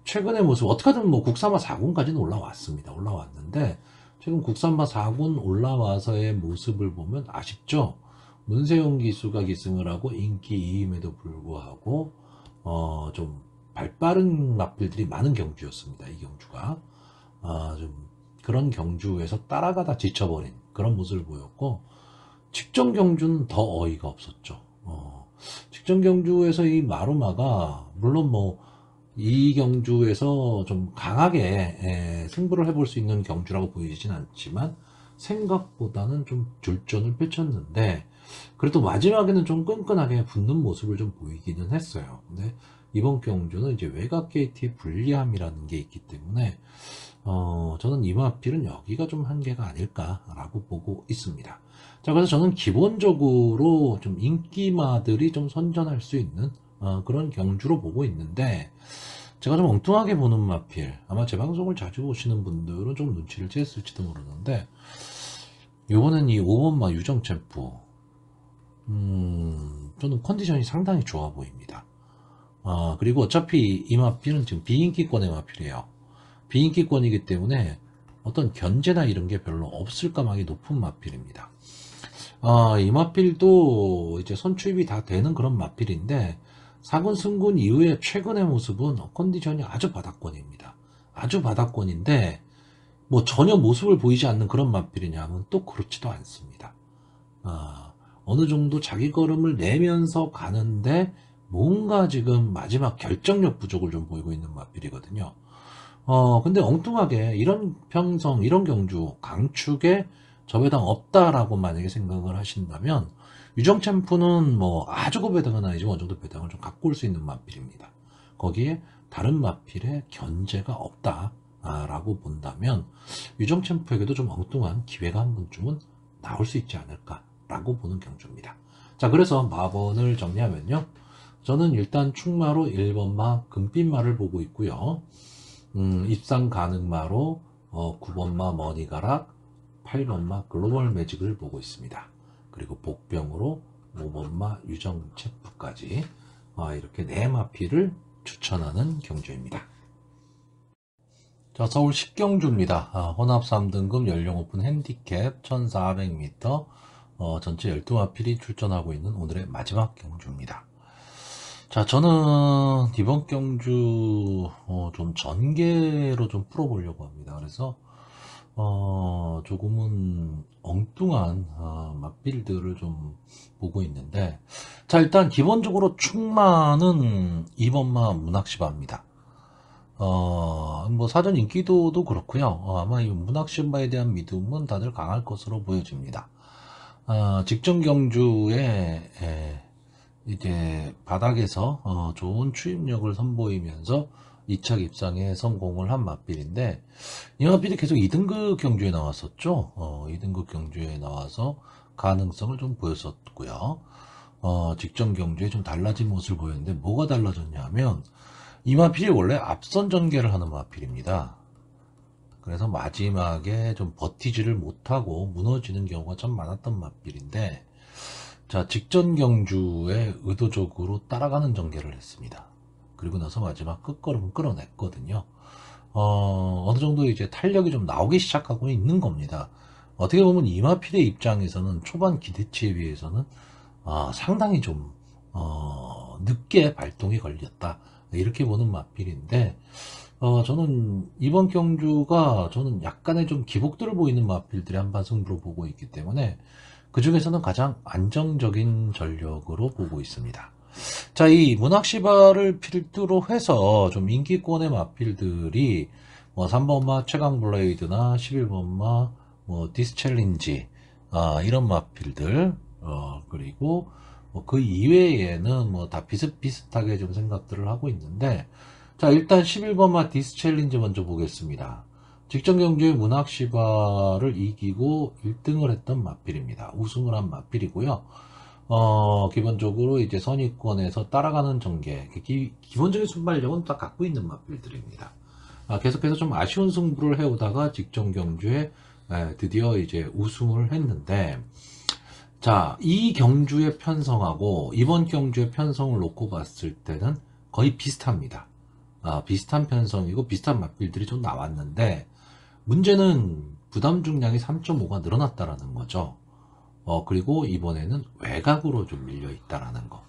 최근의 모습 어떻게든 뭐 국산마 4군까지는 올라왔는데 최근 국산마 4군 올라와서의 모습을 보면 아쉽죠. 문세용 기수가 기승을 하고 인기 2임에도 불구하고 좀 발빠른 마필들이 많은 경주였습니다. 이 경주가 좀 그런 경주에서 따라가다 지쳐버린 그런 모습을 보였고, 직전 경주는 더 어이가 없었죠. 직전 경주에서 이 마루마가 물론 뭐 이 경주에서 좀 강하게 승부를 해볼 수 있는 경주라고 보이진 않지만 생각보다는 좀 졸전을 펼쳤는데, 그래도 마지막에는 좀 끈끈하게 붙는 모습을 좀 보이기는 했어요. 근데 이번 경주는 이제 외곽 게이트의 불리함이라는 게 있기 때문에 저는 이 마필은 여기가 좀 한계가 아닐까라고 보고 있습니다. 자, 그래서 저는 기본적으로 좀 인기마들이 좀 선전할 수 있는 그런 경주로 보고 있는데, 제가 좀 엉뚱하게 보는 마필, 아마 제 방송을 자주 보시는 분들은 좀 눈치를 챘을지도 모르는데, 요번엔 이 5번마 유정 챔프, 저는 컨디션이 상당히 좋아 보입니다. 그리고 어차피 이 마필은 지금 비인기권의 마필이에요. 비인기권이기 때문에 어떤 견제나 이런 게 별로 없을 가망이 높은 마필입니다. 이 마필도 이제 선출입이 다 되는 그런 마필인데, 4군 승군 이후에 최근의 모습은 컨디션이 아주 바닥권입니다. 아주 바닥권인데 뭐 전혀 모습을 보이지 않는 그런 마필이냐면 또 그렇지도 않습니다. 어느 정도 자기 걸음을 내면서 가는데 뭔가 지금 마지막 결정력 부족을 좀 보이고 있는 마필이거든요. 근데 엉뚱하게 이런 평성, 이런 경주, 강축에 저배당 없다라고 만약에 생각을 하신다면, 유정 챔프는 뭐 아주 고배당은 아니지만 어느 정도 배당을 좀 갖고 올 수 있는 마필입니다. 거기에 다른 마필의 견제가 없다라고 본다면, 유정 챔프에게도 좀 엉뚱한 기회가 한 번쯤은 나올 수 있지 않을까라고 보는 경주입니다. 자, 그래서 마번을 정리하면요. 저는 일단 충마로 1번마 금빛마를 보고 있고요. 입상 가능마로 9번마 머니가락, 8번마 글로벌 매직을 보고 있습니다. 그리고 복병으로 5번마 유정 체프까지 이렇게 4마필을 추천하는 경주입니다. 자, 서울 10경주입니다. 혼합 3등급 연령 오픈 핸디캡 1400m, 전체 12마필이 출전하고 있는 오늘의 마지막 경주입니다. 자, 저는 이번 경주 좀 전개로 좀 풀어보려고 합니다. 그래서 조금은 엉뚱한 막빌드를 좀 보고 있는데, 자, 일단 기본적으로 충마는 2번마 문학시바입니다. 뭐 사전 인기도도 그렇고요. 아마 이 문학시바에 대한 믿음은 다들 강할 것으로 보여집니다. 직전 경주에 이제 바닥에서 좋은 추임력을 선보이면서 2차 입상에 성공을 한 마필인데, 이 마필이 계속 2등급 경주에 나왔었죠. 2등급 경주에 나와서 가능성을 좀 보였었고요. 직전 경주에 좀 달라진 모습을 보였는데, 뭐가 달라졌냐면 이 마필이 원래 앞선 전개를 하는 마필입니다. 그래서 마지막에 좀 버티지를 못하고 무너지는 경우가 참 많았던 마필인데, 자, 직전 경주에 의도적으로 따라가는 전개를 했습니다. 그리고 나서 마지막 끝걸음을 끌어냈거든요. 어느 정도 이제 탄력이 좀 나오기 시작하고 있는 겁니다. 어떻게 보면 이마필의 입장에서는 초반 기대치에 비해서는 상당히 좀 늦게 발동이 걸렸다, 이렇게 보는 마필인데, 저는 이번 경주가 저는 약간의 좀 기복들을 보이는 마필들이 한판 승부로 보고 있기 때문에 그 중에서는 가장 안정적인 전력으로 보고 있습니다. 자, 이 문학시바를 필두로 해서 좀 인기권의 마필들이 뭐 3번마 최강블레이드나 11번마 뭐 디스챌린지, 이런 마필들, 그리고 뭐그 이외에는 뭐 다 비슷비슷하게 좀 생각들을 하고 있는데, 자, 일단 11번마 디스챌린지 먼저 보겠습니다. 직전 경주에 문학시바를 이기고 1등을 했던 마필입니다. 우승을 한 마필이고요. 기본적으로 이제 선의권에서 따라가는 전개, 기본적인 순발력은 다 갖고 있는 마필들입니다. 계속해서 좀 아쉬운 승부를 해오다가 직전 경주에 드디어 이제 우승을 했는데, 자, 이 경주의 편성하고 이번 경주의 편성을 놓고 봤을 때는 거의 비슷합니다. 비슷한 편성이고 비슷한 마필들이 좀 나왔는데, 문제는 부담 중량이 3.5가 늘어났다라는 거죠. 그리고 이번에는 외곽으로 좀 밀려 있다라는 거.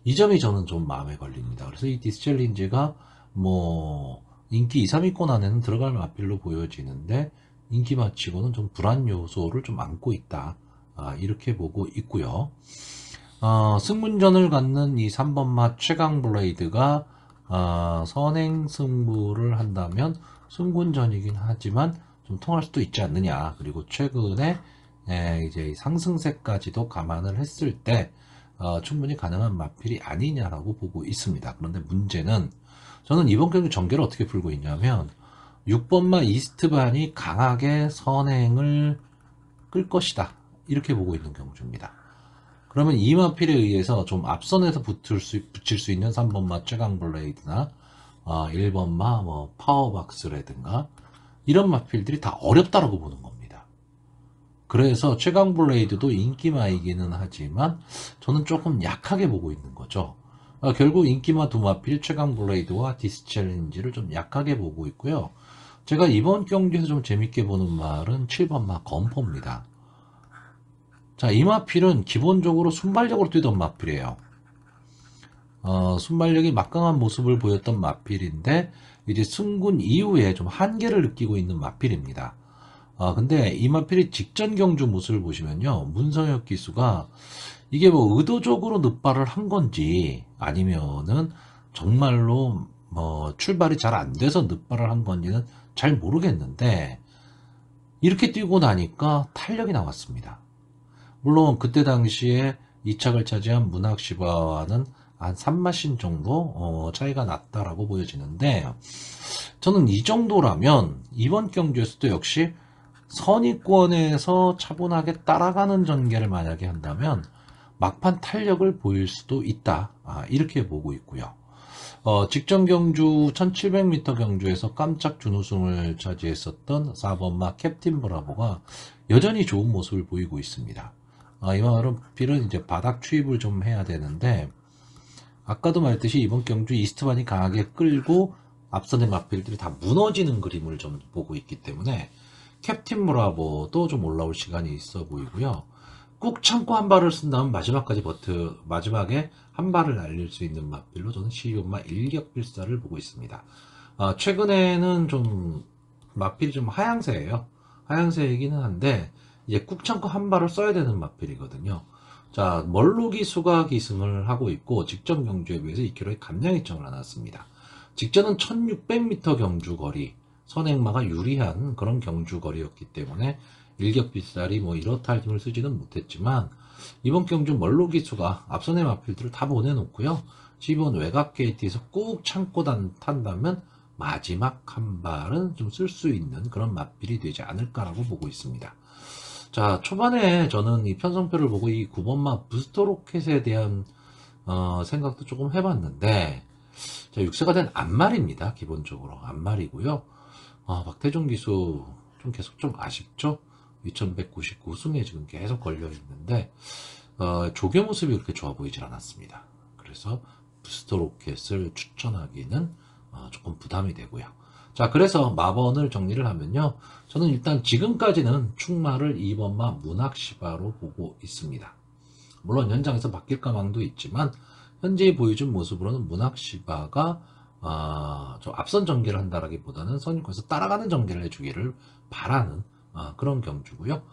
이 점이 저는 좀 마음에 걸립니다. 그래서 이 디스챌린지가 뭐 인기 2, 3위권 안에는 들어갈 마필로 보여지는데 인기 마치고는 좀 불안 요소를 좀 안고 있다. 이렇게 보고 있고요. 승문전을 갖는 이 3번마 최강 블레이드가 선행 승부를 한다면 승군전이긴 하지만 좀 통할 수도 있지 않느냐. 그리고 최근에 이제 상승세까지도 감안을 했을 때 충분히 가능한 마필이 아니냐라고 보고 있습니다. 그런데 문제는 저는 이번 경기 전개를 어떻게 풀고 있냐면 6번마 이스트반이 강하게 선행을 끌 것이다. 이렇게 보고 있는 경주입니다. 그러면 이 마필에 의해서 좀 앞선에서 붙일 수 있는 3번마 최강 블레이드나 1번마 뭐 파워박스라든가 이런 마필들이 다 어렵다라고 보는 겁니다. 그래서 최강 블레이드도 인기마이기는 하지만 저는 조금 약하게 보고 있는 거죠. 결국 인기마 두 마필 최강 블레이드와 디스챌린지를 좀 약하게 보고 있고요. 제가 이번 경기에서 좀 재밌게 보는 말은 7번마 검포입니다. 자, 이 마필은 기본적으로 순발력으로 뛰던 마필이에요. 순발력이 막강한 모습을 보였던 마필인데 이제 승군 이후에 좀 한계를 느끼고 있는 마필입니다. 근데 이 마필이 직전 경주 모습을 보시면요, 문성혁 기수가 이게 뭐 의도적으로 늑발을 한 건지 아니면은 정말로 뭐 출발이 잘 안 돼서 늑발을 한 건지는 잘 모르겠는데 이렇게 뛰고 나니까 탄력이 나왔습니다. 물론 그때 당시에 2착을 차지한 문학시바와는 한 3마신 정도 차이가 났다라고 보여지는데 저는 이 정도라면 이번 경주에서도 역시 선의권에서 차분하게 따라가는 전개를 만약에 한다면 막판 탄력을 보일 수도 있다. 이렇게 보고 있고요. 직전 경주 1700m 경주에서 깜짝 준우승을 차지했었던 4번마 캡틴 브라보가 여전히 좋은 모습을 보이고 있습니다. 이 마필은 이제 바닥 추입을 좀 해야 되는데 아까도 말했듯이 이번 경주 이스트반이 강하게 끌고 앞선의 마필들이 다 무너지는 그림을 좀 보고 있기 때문에 캡틴 브라보도 좀 올라올 시간이 있어 보이고요. 꾹 참고 한 발을 쓴다면 마지막까지 마지막에 한 발을 날릴 수 있는 마필로 저는 12번마 일격필사를 보고 있습니다. 최근에는 좀 마필이 좀 하향세예요. 하향세이기는 한데 이제 꾹 참고 한 발을 써야 되는 마필이거든요. 자, 멀루기 수가 기승을 하고 있고 직전 경주에 비해서 2km의 감량 이점을 나눴습니다. 직전은 1600m 경주 거리, 선행마가 유리한 그런 경주 거리였기 때문에 일격빗살이 뭐 이렇다 할 힘을 쓰지는 못했지만 이번 경주 멀루기 수가 앞선의 마필들을 다 보내놓고요. 12번 외곽 게이트에서 꾹 참고 탄다면 마지막 한 발은 좀 쓸 수 있는 그런 마필이 되지 않을까라고 보고 있습니다. 자, 초반에 저는 이 편성표를 보고 이 9번마 부스터 로켓에 대한 생각도 조금 해봤는데 자, 6세가 된 앞말입니다. 기본적으로 앞말이고요. 박태종 기수 좀 계속 좀 아쉽죠. 2199 우승에 지금 계속 걸려 있는데 조교 모습이 그렇게 좋아 보이질 않았습니다. 그래서 부스터 로켓을 추천하기는 조금 부담이 되고요. 자, 그래서 마번을 정리를 하면요, 저는 일단 지금까지는 충마를 2번마 문학시바로 보고 있습니다. 물론 현장에서 바뀔 가망도 있지만 현재 보여준 모습으로는 문학시바가 좀 앞선 전개를 한다라기보다는 선입권에서 따라가는 전개를 해주기를 바라는 그런 경주고요.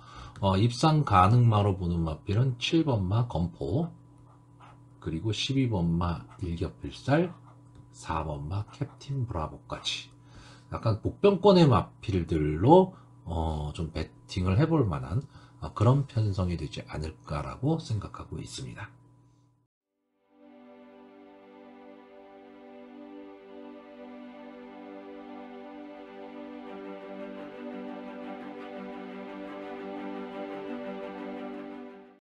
입상 가능마로 보는 마필은 7번마 검포, 그리고 12번마 일격필살, 4번마 캡틴 브라보까지 약간 복병권의 마필들로 좀 배팅을 해볼 만한 그런 편성이 되지 않을까라고 생각하고 있습니다.